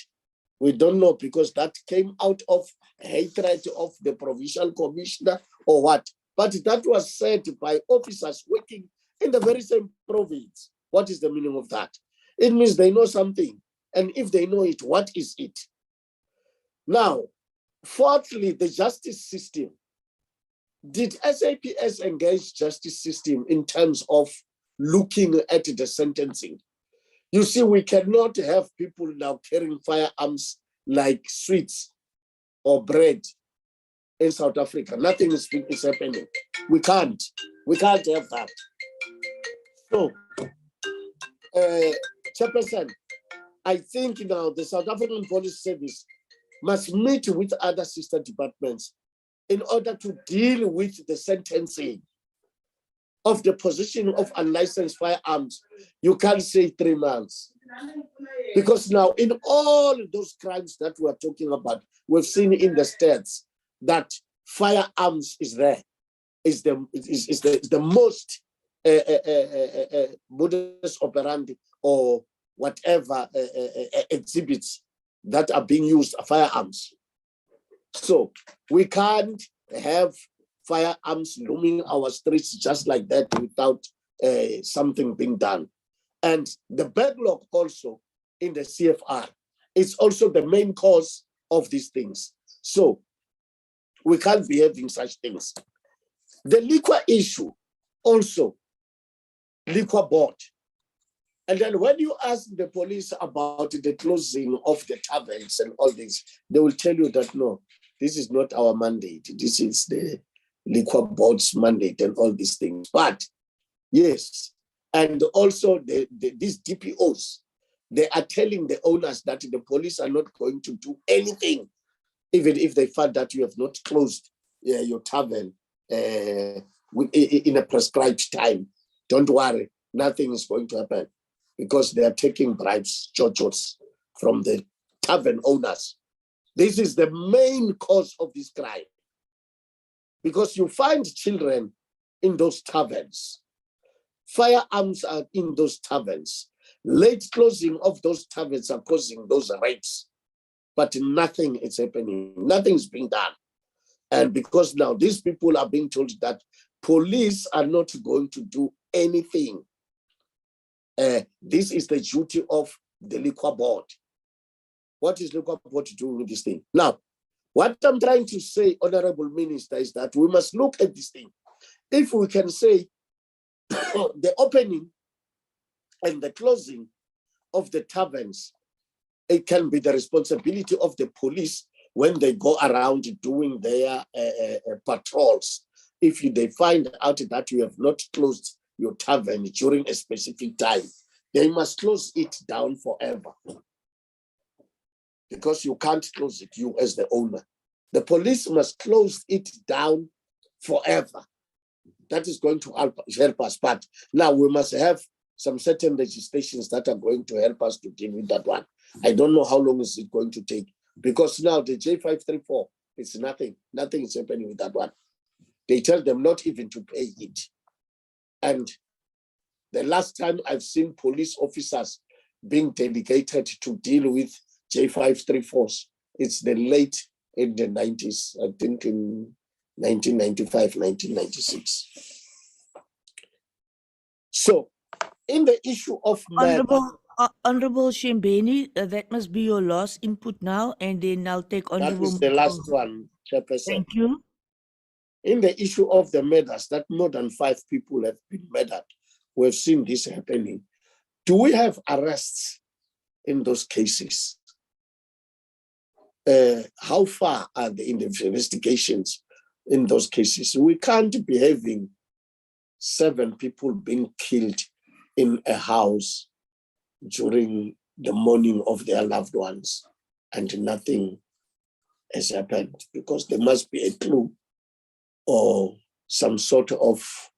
Speaker 11: We don't know, because that came out of hatred of the provincial commissioner or what. but that was said by officers working in the very same province. What is the meaning of that? It means they know something. And if they know it, what is it? Now, fourthly, the justice system. Did SAPS engage justice system in terms of looking at the sentencing? You see, we cannot have people now carrying firearms like sweets or bread in South Africa. Nothing is happening. We can't have that. So, Chairperson, I think now the South African Police Service must meet with other sister departments in order to deal with the sentencing of the possession of unlicensed firearms. You can't say 3 months. Because now in all those crimes that we're talking about, we've seen in the stats that firearms is there, is the most modus operandi or whatever exhibits that are being used are firearms. So we can't have firearms looming our streets just like that without something being done. And the backlog also in the CFR is also the main cause of these things. So we can't be having such things. The liquor issue also, liquor board. And then when you ask the police about the closing of the taverns and all this, they will tell you that no, this is not our mandate. This is the liquor board's mandate and all these things. But yes, and also these DPOs, they are telling the owners that the police are not going to do anything, even if they find that you have not closed your tavern in a prescribed time. Don't worry, nothing is going to happen because they are taking bribes, chochos, from the tavern owners. This is the main cause of this crime. Because you find children in those taverns. Firearms are in those taverns. Late closing of those taverns are causing those rapes. But nothing is happening. Nothing is being done. And because now these people are being told that police are not going to do anything. This is the duty of the liquor board. What is liquor board to do with this thing? Now, what I'm trying to say, Honorable Minister, is that we must look at this thing. If we can say the opening and the closing of the taverns, it can be the responsibility of the police when they go around doing their patrols. If they find out that you have not closed your tavern during a specific time, they must close it down forever. Because you can't close it, you as the owner. The police must close it down forever. That is going to help us. But now we must have some certain legislations that are going to help us to deal with that one. I don't know how long is it going to take, because now the J534, it's nothing. Nothing is happening with that one. They tell them not even to pay it. And the last time I've seen police officers being delegated to deal with J534s, it's the late in the 90s, I think in 1995, 1996. So, in the issue of
Speaker 2: Honorable Shembeni, that must be your last input now, and then I'll take
Speaker 11: that
Speaker 2: Honorable.
Speaker 11: is the last one, Chairperson.
Speaker 2: Thank you.
Speaker 11: In the issue of the murders, that more than 5 people have been murdered, we've seen this happening. Do we have arrests in those cases? How far are the investigations in those cases? We can't be having 7 people being killed in a house during the mourning of their loved ones and nothing has happened, because there must be a clue or some sort of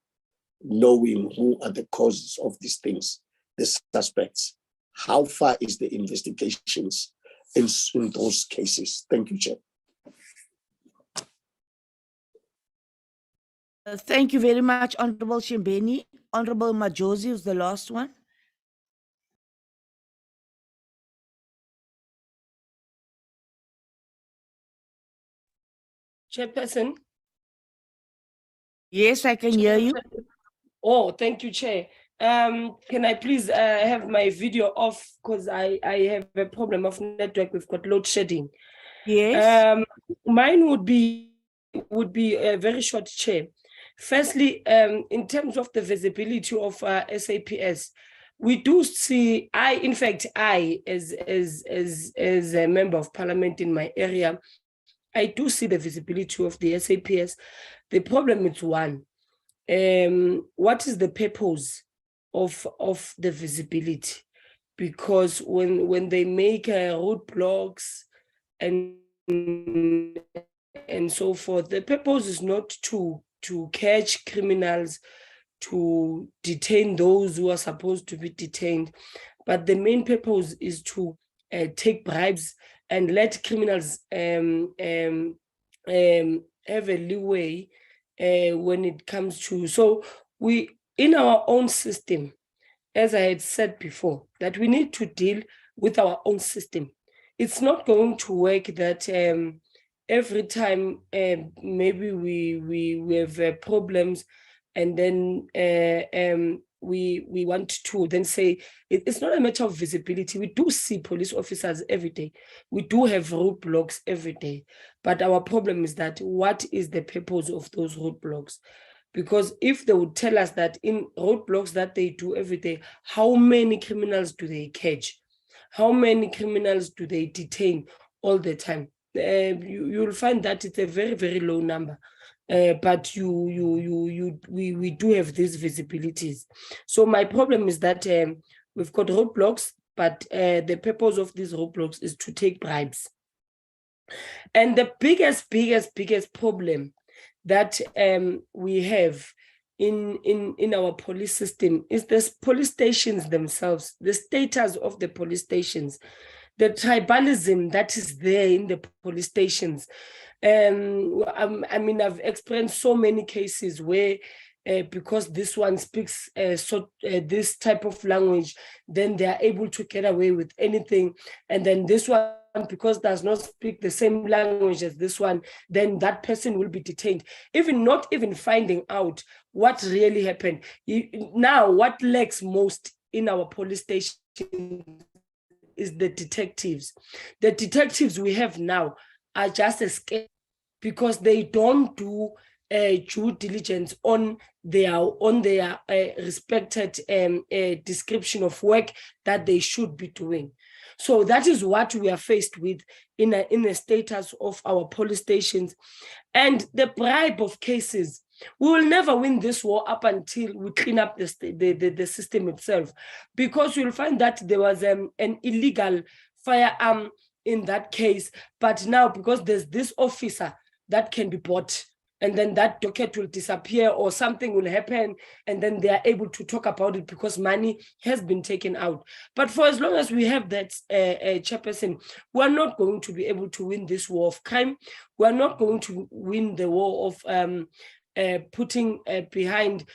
Speaker 11: knowing who are the causes of these things, the suspects. How far is the investigations in those cases? Thank you, Chair.
Speaker 2: Thank you very much, Honorable Shembeni. Honorable Majosi is the last one.
Speaker 12: Chairperson,
Speaker 2: Yes, I can hear you.
Speaker 12: Oh, thank you, Chair. Can I please have my video off because I have a problem of network. We've got load shedding.
Speaker 2: Yes.
Speaker 12: Mine would be a very short, Chair. Firstly, in terms of the visibility of SAPS, we do see. In fact, as a member of parliament in my area, I do see the visibility of the SAPS. The problem is one. What is the purpose of the visibility? Because when they make roadblocks and so forth, the purpose is not to catch criminals, to detain those who are supposed to be detained, but the main purpose is to take bribes and let criminals have a leeway when it comes to. So we, in our own system, as I had said before, that we need to deal with our own system. It's not going to work that every time maybe we have problems, and then we want to then say it's not a matter of visibility. We do see police officers every day. We do have roadblocks every day. But our problem is that what is the purpose of those roadblocks? Because if they would tell us that in roadblocks that they do every day, how many criminals do they catch? How many criminals do they detain all the time? You'll find that it's a very, very low number. But we do have these visibilities. So my problem is that we've got roadblocks, but the purpose of these roadblocks is to take bribes. And the biggest problem that we have in our police system is the police stations themselves, the status of the police stations, the tribalism that is there in the police stations. I mean, I've experienced so many cases where because this one speaks this type of language, then they are able to get away with anything. And then this one, because does not speak the same language as this one, then that person will be detained, not even finding out what really happened. Now, what lacks most in our police station is the detectives. The detectives we have now are just a scam because they don't do due diligence on their respected description of work that they should be doing. So that is what we are faced with in the status of our police stations. And the bribe of cases, we will never win this war up until we clean up the system itself, because you'll find that there was an illegal firearm in that case, but now because there's this officer that can be bought, and then that docket will disappear or something will happen, and then they are able to talk about it because money has been taken out. But for as long as we have that chairperson, we're not going to be able to win this war of crime. We're not going to win the war of putting behind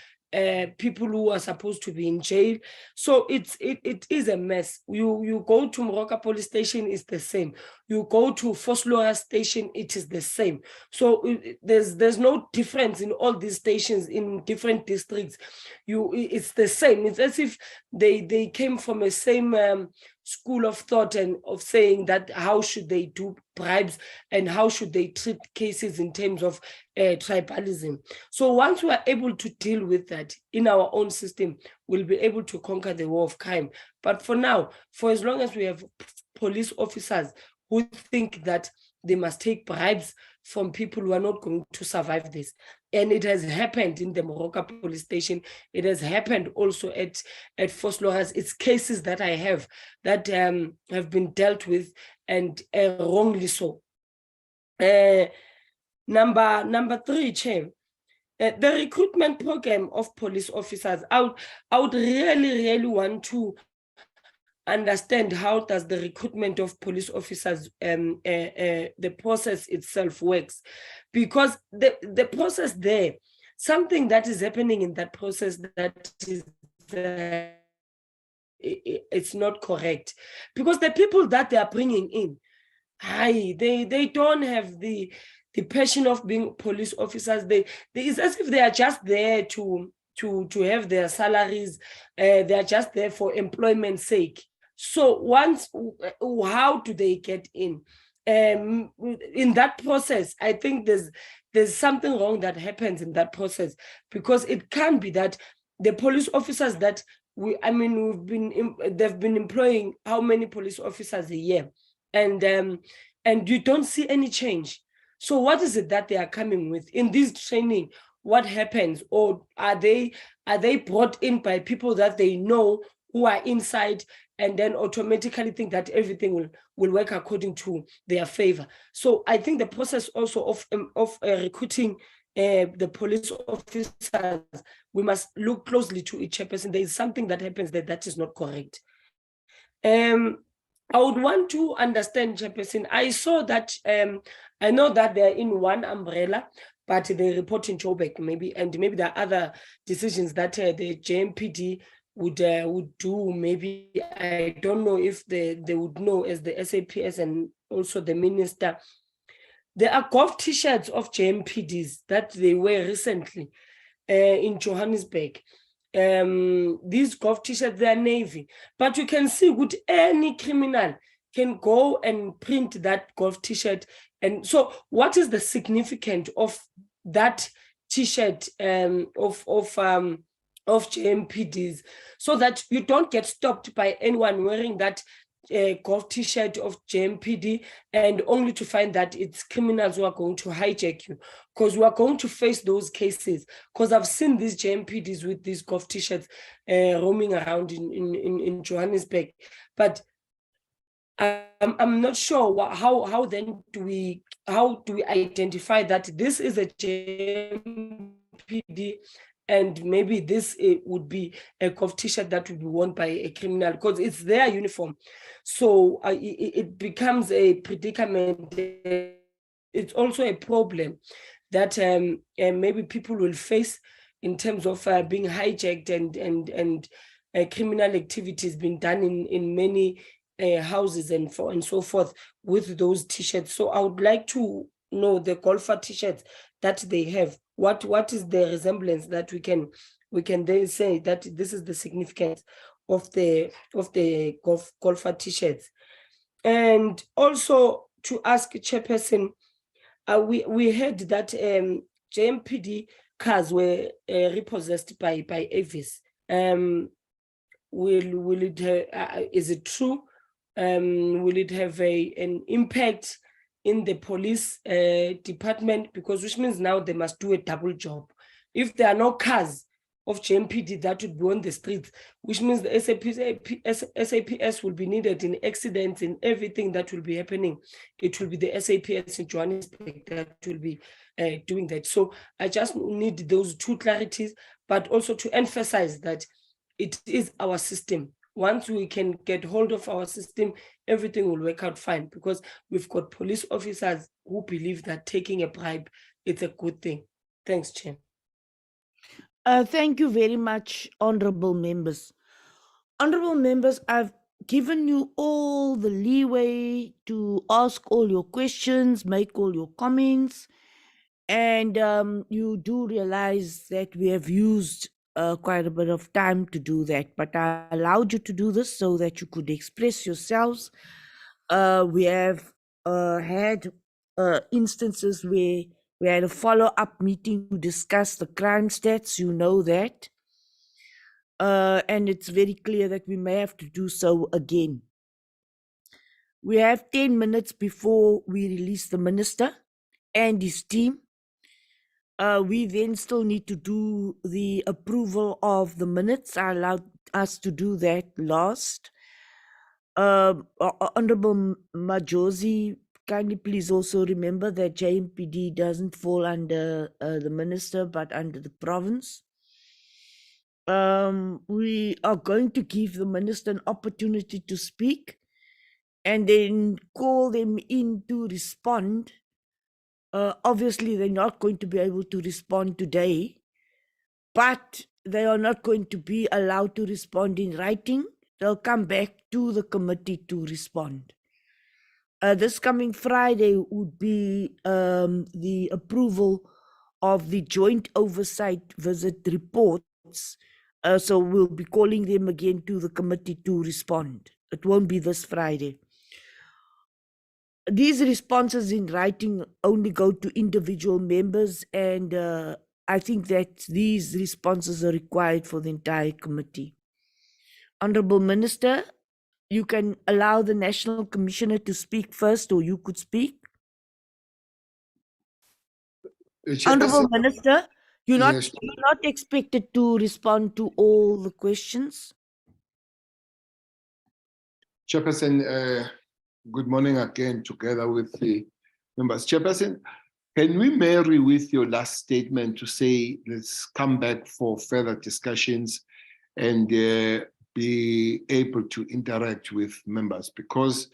Speaker 12: people who are supposed to be in jail. So it is a mess. You go to Moroka police station, it's the same. You go to Foslora station, it is the same. So there's no difference in all these stations in different districts. It's the same. It's as if they came from a same school of thought and of saying that how should they do bribes and how should they treat cases in terms of tribalism. So once we are able to deal with that in our own system, we'll be able to conquer the war of crime. But for now, for as long as we have police officers who think that they must take bribes from people who are not going to survive this. And it has happened in the Moroka police station. It has happened also at Vosloorus. It's cases that I have that have been dealt with, and wrongly so. Number 3, Chair. The recruitment program of police officers. I would really want to understand how does the recruitment of police officers, the process itself works, because the process there, something that is happening in that process that is it's not correct, because the people that they are bringing in, they don't have the the passion of being police officers. It's as if they are just there to have their salaries. They are just there for employment's sake. So how do they get in? In that process, I think there's something wrong that happens in that process, because it can be that the police officers that they've been employing how many police officers a year, and you don't see any change. So what is it that they are coming with in this training? What happens? Or are they brought in by people that they know who are inside, and then automatically think that everything will work according to their favor? So I think the process also of recruiting the police officers, we must look closely to each person. There is something that happens that is not correct. I would want to understand, Chairperson. I saw that I know that they're in one umbrella, but they report in Joburg, maybe there are other decisions that the JMPD would do. Maybe I don't know if they would know as the SAPS and also the minister. There are golf T-shirts of JMPDs that they wear recently in Johannesburg. These golf T-shirts, they are navy, but you can see with any criminal can go and print that golf T-shirt. And so what is the significance of that T-shirt of JMPDs, so that you don't get stopped by anyone wearing that golf T-shirt of JMPD, and only to find that it's criminals who are going to hijack you? Because we are going to face those cases, because I've seen these JMPDs with these golf T-shirts roaming around in Johannesburg. But I'm not sure how then do we identify that this is a JMPD, and maybe this would be a golf T-shirt that would be worn by a criminal, because it's their uniform. So it becomes a predicament. It's also a problem that maybe people will face in terms of being hijacked and criminal activities being done in many houses and so forth with those T-shirts. So I would like to know the golfer T-shirts that they have. What is the resemblance that we can then say that this is the significance of the golfer T-shirts? And also to ask Chairperson, we heard that JMPD cars were repossessed by Avis. Will it is it true? Will it have an impact in the police department? Because which means now they must do a double job. If there are no cars of JMPD that would be on the streets, which means the SAPS will be needed in accidents, in everything that will be happening. It will be the SAPS in Johannesburg that will be doing that. So I just need those two clarities, but also to emphasize that it is our system. Once we can get hold of our system, everything will work out fine, because we've got police officers who believe that taking a bribe is a good thing. Thanks, Chair.
Speaker 2: Thank you very much, honorable members. Honorable members, I've given you all the leeway to ask all your questions, make all your comments, and you do realize that we have used quite a bit of time to do that, but I allowed you to do this so that you could express yourselves. We have had instances where we had a follow-up meeting to discuss the crime stats, you know that. And it's very clear that we may have to do so again. We have 10 minutes before we release the minister and his team. We then still need to do the approval of the minutes. I allowed us to do that last. Honorable Majosi, kindly please also remember that JMPD doesn't fall under the minister, but under the province. We are going to give the minister an opportunity to speak and then call them in to respond. Obviously, they're not going to be able to respond today, but they are not going to be allowed to respond in writing. They'll come back to the committee to respond. This coming Friday would be the approval of the joint oversight visit reports. So we'll be calling them again to the committee to respond. It won't be this Friday. These responses in writing only go to individual members, and I think that these responses are required for the entire committee. Honorable Minister, you can allow the National Commissioner to speak first, or you could speak. Honorable
Speaker 1: Chairperson,
Speaker 2: Minister, you're
Speaker 1: yes,
Speaker 2: not expected to respond to all the questions.
Speaker 1: Chairperson, good morning again, together with the members. Chairperson, can we marry with your last statement to say, let's come back for further discussions and be able to interact with members? Because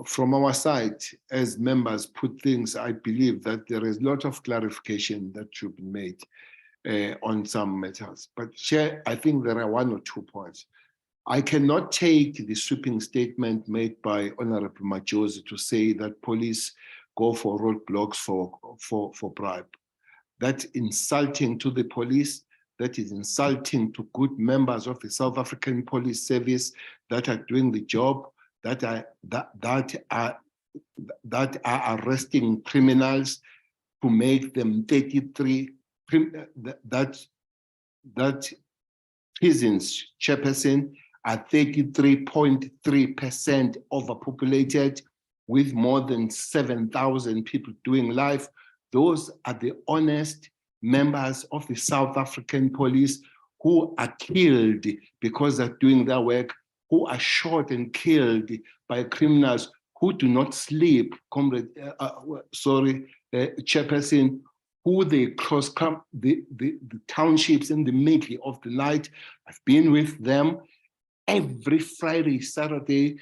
Speaker 1: from our side, as members put things, I believe that there is a lot of clarification that should be made on some matters. But Chair, I think there are 1 or 2 points. I cannot take the sweeping statement made by Honorable Majosi to say that police go for roadblocks for bribe. That's insulting to the police. That is insulting to good members of the South African Police Service that are doing the job, that are arresting criminals to make them 33. That prisons, Chairperson, are 33.3% overpopulated, with more than 7,000 people doing life. Those are the honest members of the South African police who are killed because they're doing their work, who are shot and killed by criminals who do not sleep, Chairperson, who they cross the townships in the middle of the night. I've been with them every Friday, Saturday,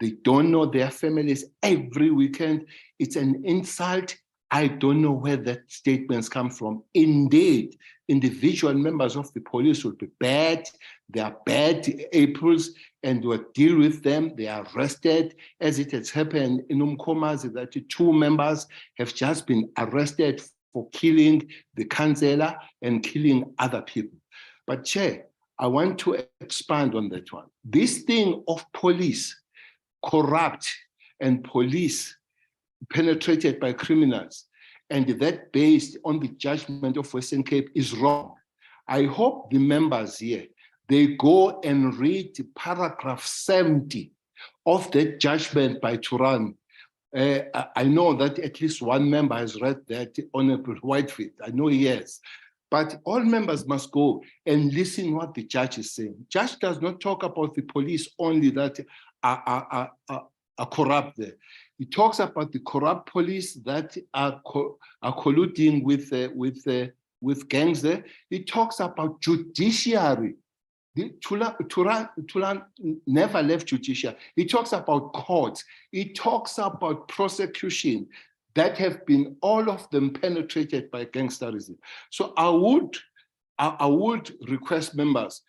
Speaker 1: they don't know their families every weekend. It's an insult. I don't know where that statements come from. Indeed, individual members of the police will be bad. They are bad Aprils, and we'll deal with them. They are arrested, as it has happened in Umkomazi, that 2 members have just been arrested for killing the councillor and killing other people. But Chair, I want to expand on that one. This thing of police corrupt and police penetrated by criminals, and that based on the judgment of Western Cape is wrong. I hope the members here, they go and read paragraph 70 of that judgment by Turan. I know that at least one member has read that, Honorable Whitefield. I know he has. But all members must go and listen what the judge is saying. Judge does not talk about the police only that are corrupt there. He talks about the corrupt police that are colluding with gangs there. He talks about judiciary. Turan never left judiciary. He talks about courts. He talks about prosecution that have been all of them penetrated by gangsterism. So I would request members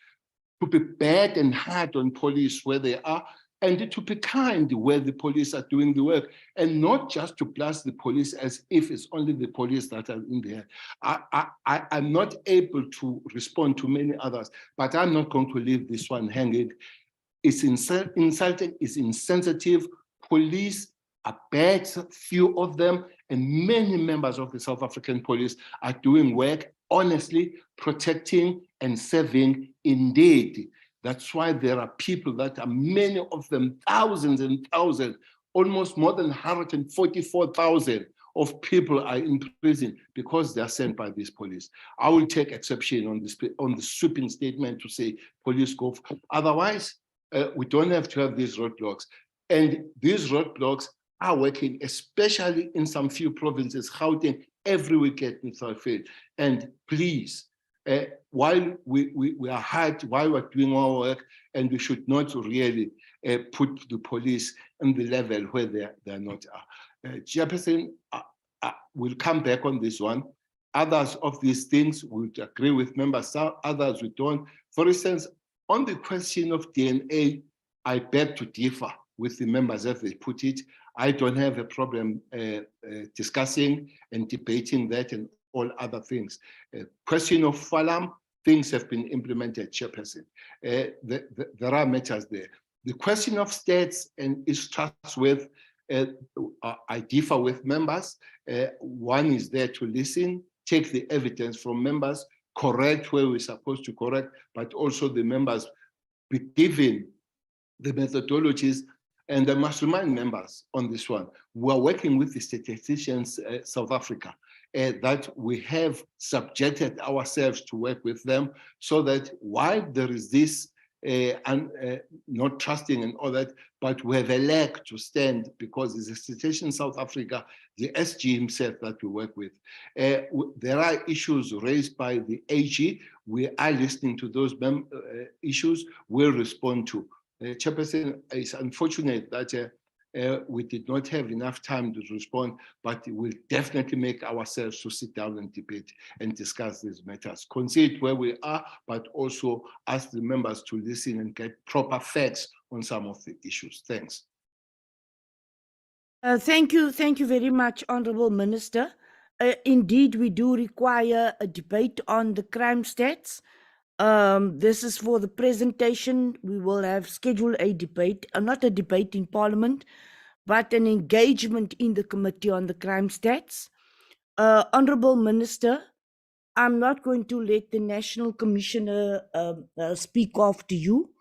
Speaker 1: to be bad and hard on police where they are, and to be kind where the police are doing the work, and not just to blast the police as if it's only the police that are in there. I'm not able to respond to many others, but I'm not going to leave this one hanging. It's insulting, it's insensitive. Police are bad, few of them, and many members of the South African police are doing work honestly, protecting and serving indeed. That's why there are people that are, many of them, thousands and thousands, almost more than 144,000 of people are in prison because they are sent by this police. I will take exception on the sweeping statement to say police go. Otherwise, we don't have to have these roadblocks. And these roadblocks are working, especially in some few provinces, Gauteng, every weekend without fail. And please, while we are hard, while we're doing our work, and we should not really put the police on the level where they're not. Chairperson, we'll come back on this one. Others of these things would agree with members, others we don't. For instance, on the question of DNA, I beg to differ. with the members as they put it. I don't have a problem discussing and debating that and all other things. Question of Falam, things have been implemented, Chairperson. There are matters there. The question of states and its trust with, I differ with members. One is there to listen, take the evidence from members, correct where we're supposed to correct, but also the members be given the methodologies. And I must remind members on this one, we are working with the statisticians, South Africa, that we have subjected ourselves to work with them so that while there is this not trusting and all that, but we have a leg to stand because there's a situation in South Africa, the SG himself that we work with. There are issues raised by the AG. We are listening to those issues, we'll respond to. Chairperson, it's unfortunate that we did not have enough time to respond, but we'll definitely make ourselves to sit down and debate and discuss these matters. Concede where we are, but also ask the members to listen and get proper facts on some of the issues. Thanks.
Speaker 2: Thank you very much, Honourable Minister. Indeed, we do require a debate on the crime stats. This is for the presentation. We will have scheduled a debate, not a debate in Parliament, but an engagement in the Committee on the Crime Stats. Honourable Minister, I'm not going to let the National Commissioner speak off to you.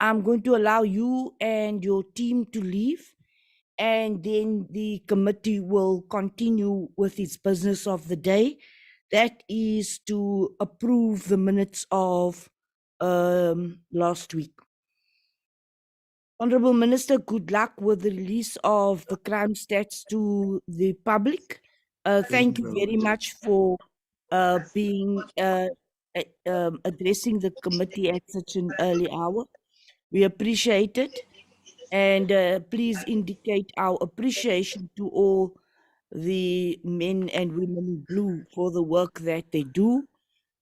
Speaker 2: I'm going to allow you and your team to leave, and then the committee will continue with its business of the day. That is to approve the minutes of last week. Honourable Minister, good luck with the release of the crime stats to the public. Thank you very much for addressing the committee at such an early hour. We appreciate it. And please indicate our appreciation to all the men and women in blue for the work that they do.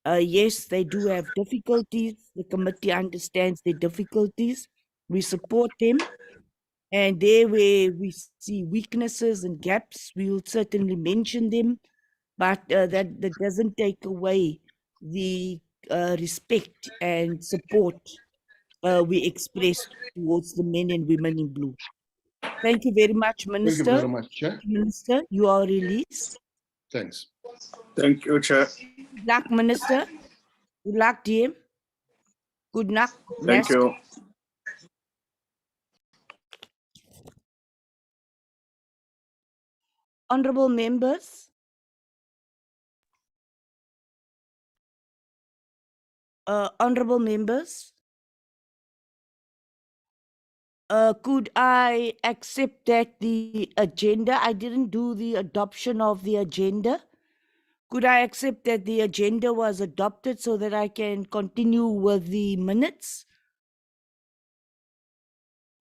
Speaker 2: Yes, they do have difficulties. The committee understands their difficulties. We support them. And there where we see weaknesses and gaps, we will certainly mention them. But that doesn't take away the respect and support we express towards the men and women in blue. Thank you very much, Minister.
Speaker 1: Thank you very much, Chair.
Speaker 2: Minister, you are released.
Speaker 1: Thanks.
Speaker 13: Thank you, Chair.
Speaker 2: Good luck, Minister. Good luck, DM. Good luck.
Speaker 13: Thank you.
Speaker 2: Honorable members. Honorable members. Could I accept that the agenda, I didn't do the adoption of the agenda. Could I accept that the agenda was adopted so that I can continue with the minutes?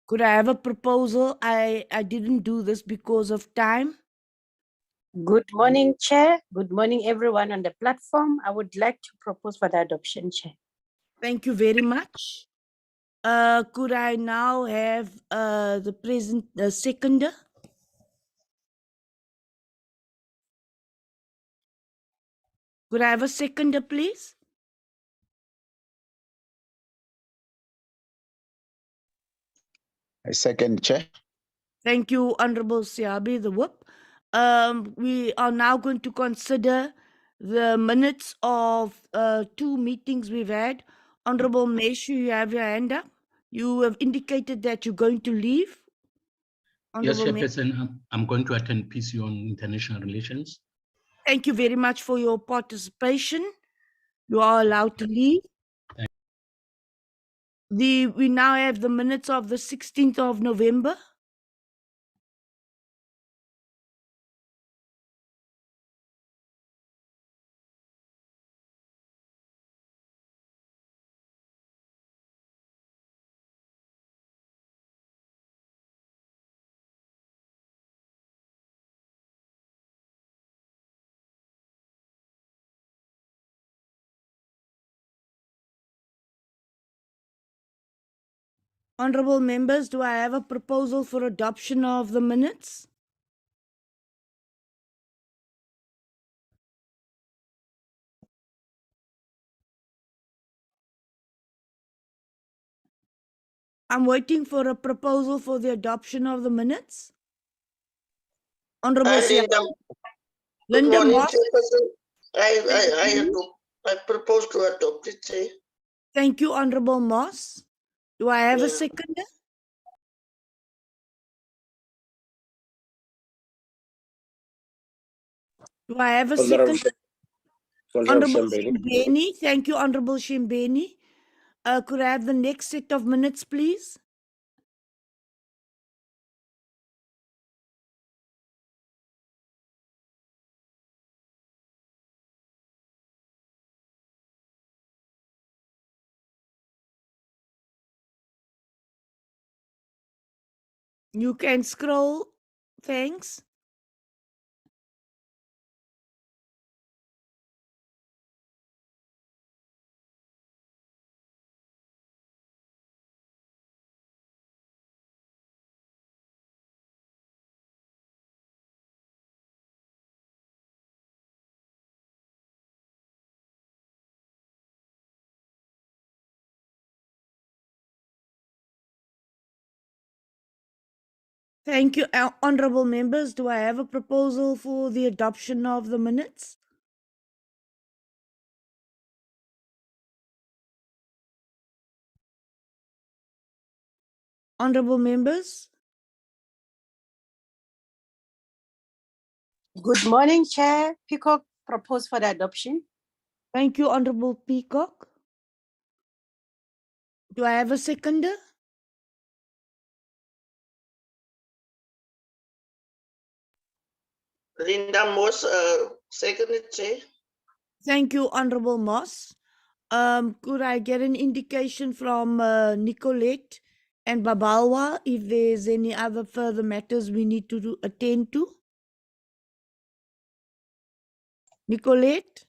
Speaker 2: Could I have a proposal? I didn't do this because of time.
Speaker 14: Good morning, Chair. Good morning, everyone on the platform. I would like to propose for the adoption, Chair.
Speaker 2: Thank you very much. Could I now have the seconder? Could I have a seconder, please?
Speaker 10: I second, Chair.
Speaker 2: Thank you, Honorable Siabi, the whip. We are now going to consider the minutes of 2 meetings we've had. Honorable Meshu, you have your hand up. You have indicated that you're going to leave.
Speaker 7: Yes,
Speaker 2: Honorable
Speaker 7: Chairperson, I'm going to attend PC on international relations.
Speaker 2: Thank you very much for your participation. You are allowed to leave. We now have the minutes of the 16th of November. Honorable members, do I have a proposal for adoption of the minutes? I'm waiting for a proposal for the adoption of the minutes. Honorable
Speaker 15: Linda, good
Speaker 2: Linda
Speaker 15: morning,
Speaker 2: Moss.
Speaker 15: Chairperson.
Speaker 2: Thank you.
Speaker 15: I propose to adopt it, Chair.
Speaker 2: Thank you, Honorable Moss. Do I have a
Speaker 15: Yeah.
Speaker 2: seconder? Do I have a
Speaker 11: Honorable
Speaker 2: second?
Speaker 11: Honorable
Speaker 2: Honorable
Speaker 11: Shambeni.
Speaker 2: Shimbeni. Thank you, Honorable Shimbeni. Could I have the next set of minutes, please? You can scroll. Thanks. Thank you, honorable members. Do I have a proposal for the adoption of the minutes? Honorable members?
Speaker 14: Good morning, Chair. Peacock proposed for the adoption.
Speaker 2: Thank you, Honorable Peacock. Do I have a seconder?
Speaker 15: Linda Moss, seconded, Chair.
Speaker 2: Thank you, Honorable Moss. Could I get an indication from Nicolette and Babalwa if there's any other further matters we need to attend to? Nicolette?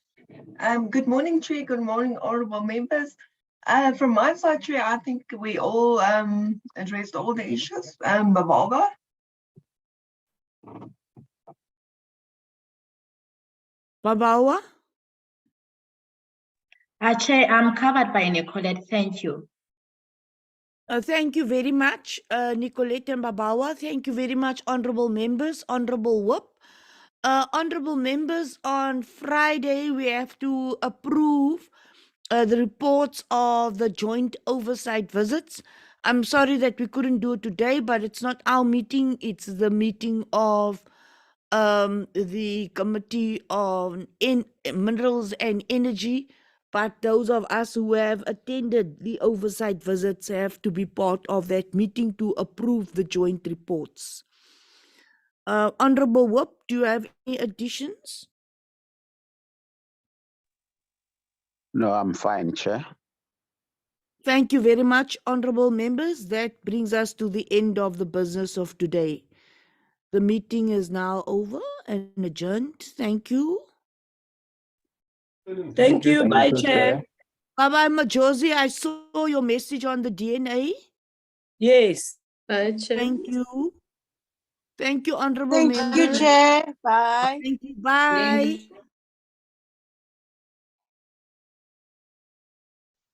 Speaker 16: Good morning, Chair. Good morning, honorable members. From my side, Chair, I think we all addressed all the issues. Babalwa?
Speaker 2: Babalwa?
Speaker 17: Chair, I'm covered by Nicolette. Thank you.
Speaker 2: Thank you very much, Nicolette and Babawa. Thank you very much, honorable members, honorable Whip. Honorable members, on Friday, we have to approve the reports of the joint oversight visits. I'm sorry that we couldn't do it today, but it's not our meeting. It's the meeting of the Committee on Minerals and Energy. But those of us who have attended the oversight visits have to be part of that meeting to approve the joint reports. Honorable Whip, do you have any additions?
Speaker 10: No, I'm fine, Chair.
Speaker 2: Thank you very much, honorable members. That brings us to the end of the business of today. The meeting is now over and adjourned. Thank you.
Speaker 12: Thank you. Bye, Chair.
Speaker 2: Bye-bye, Majosi. I saw your message on the DNA.
Speaker 12: Yes.
Speaker 2: Thank you. Thank you, honorable
Speaker 14: Thank
Speaker 2: members.
Speaker 14: you, Chair. Bye.
Speaker 2: Thank you. Bye.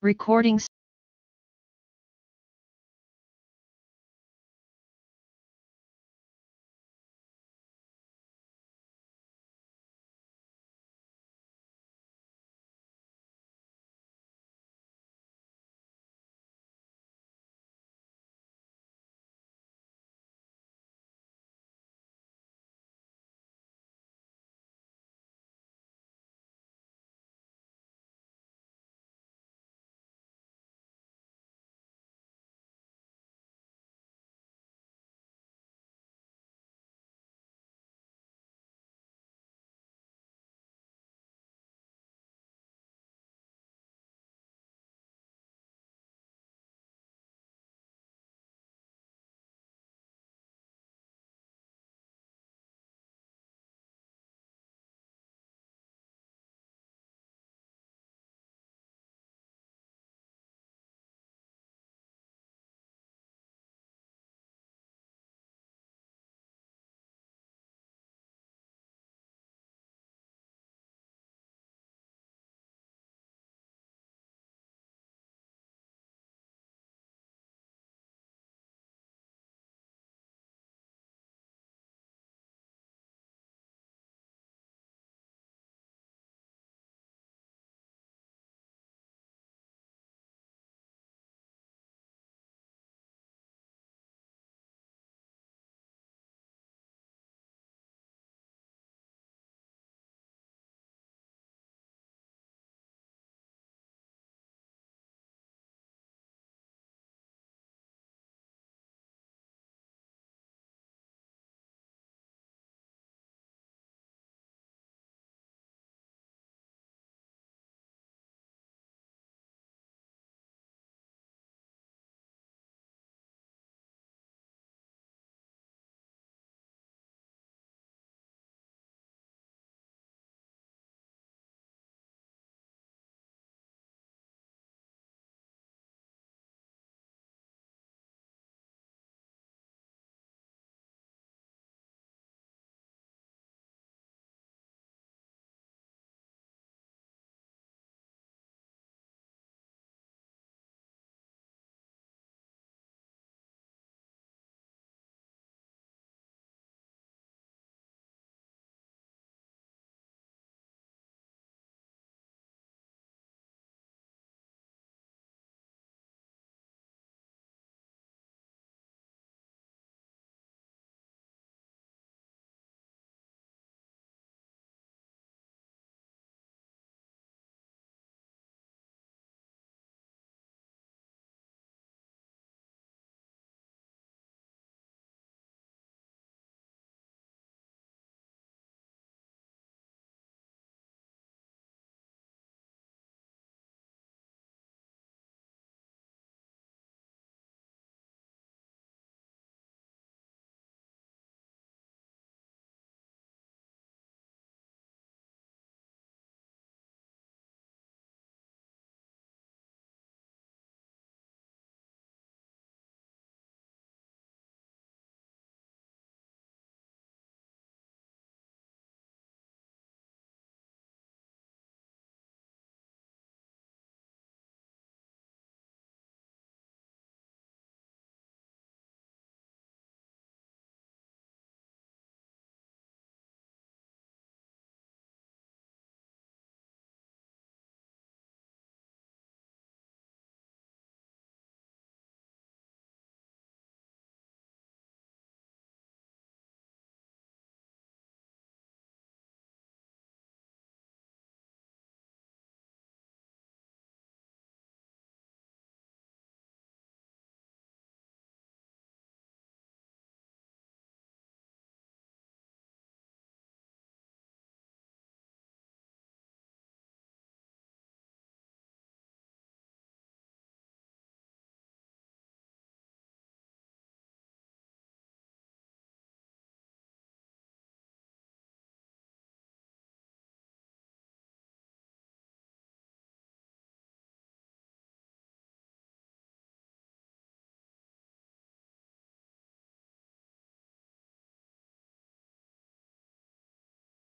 Speaker 18: Recording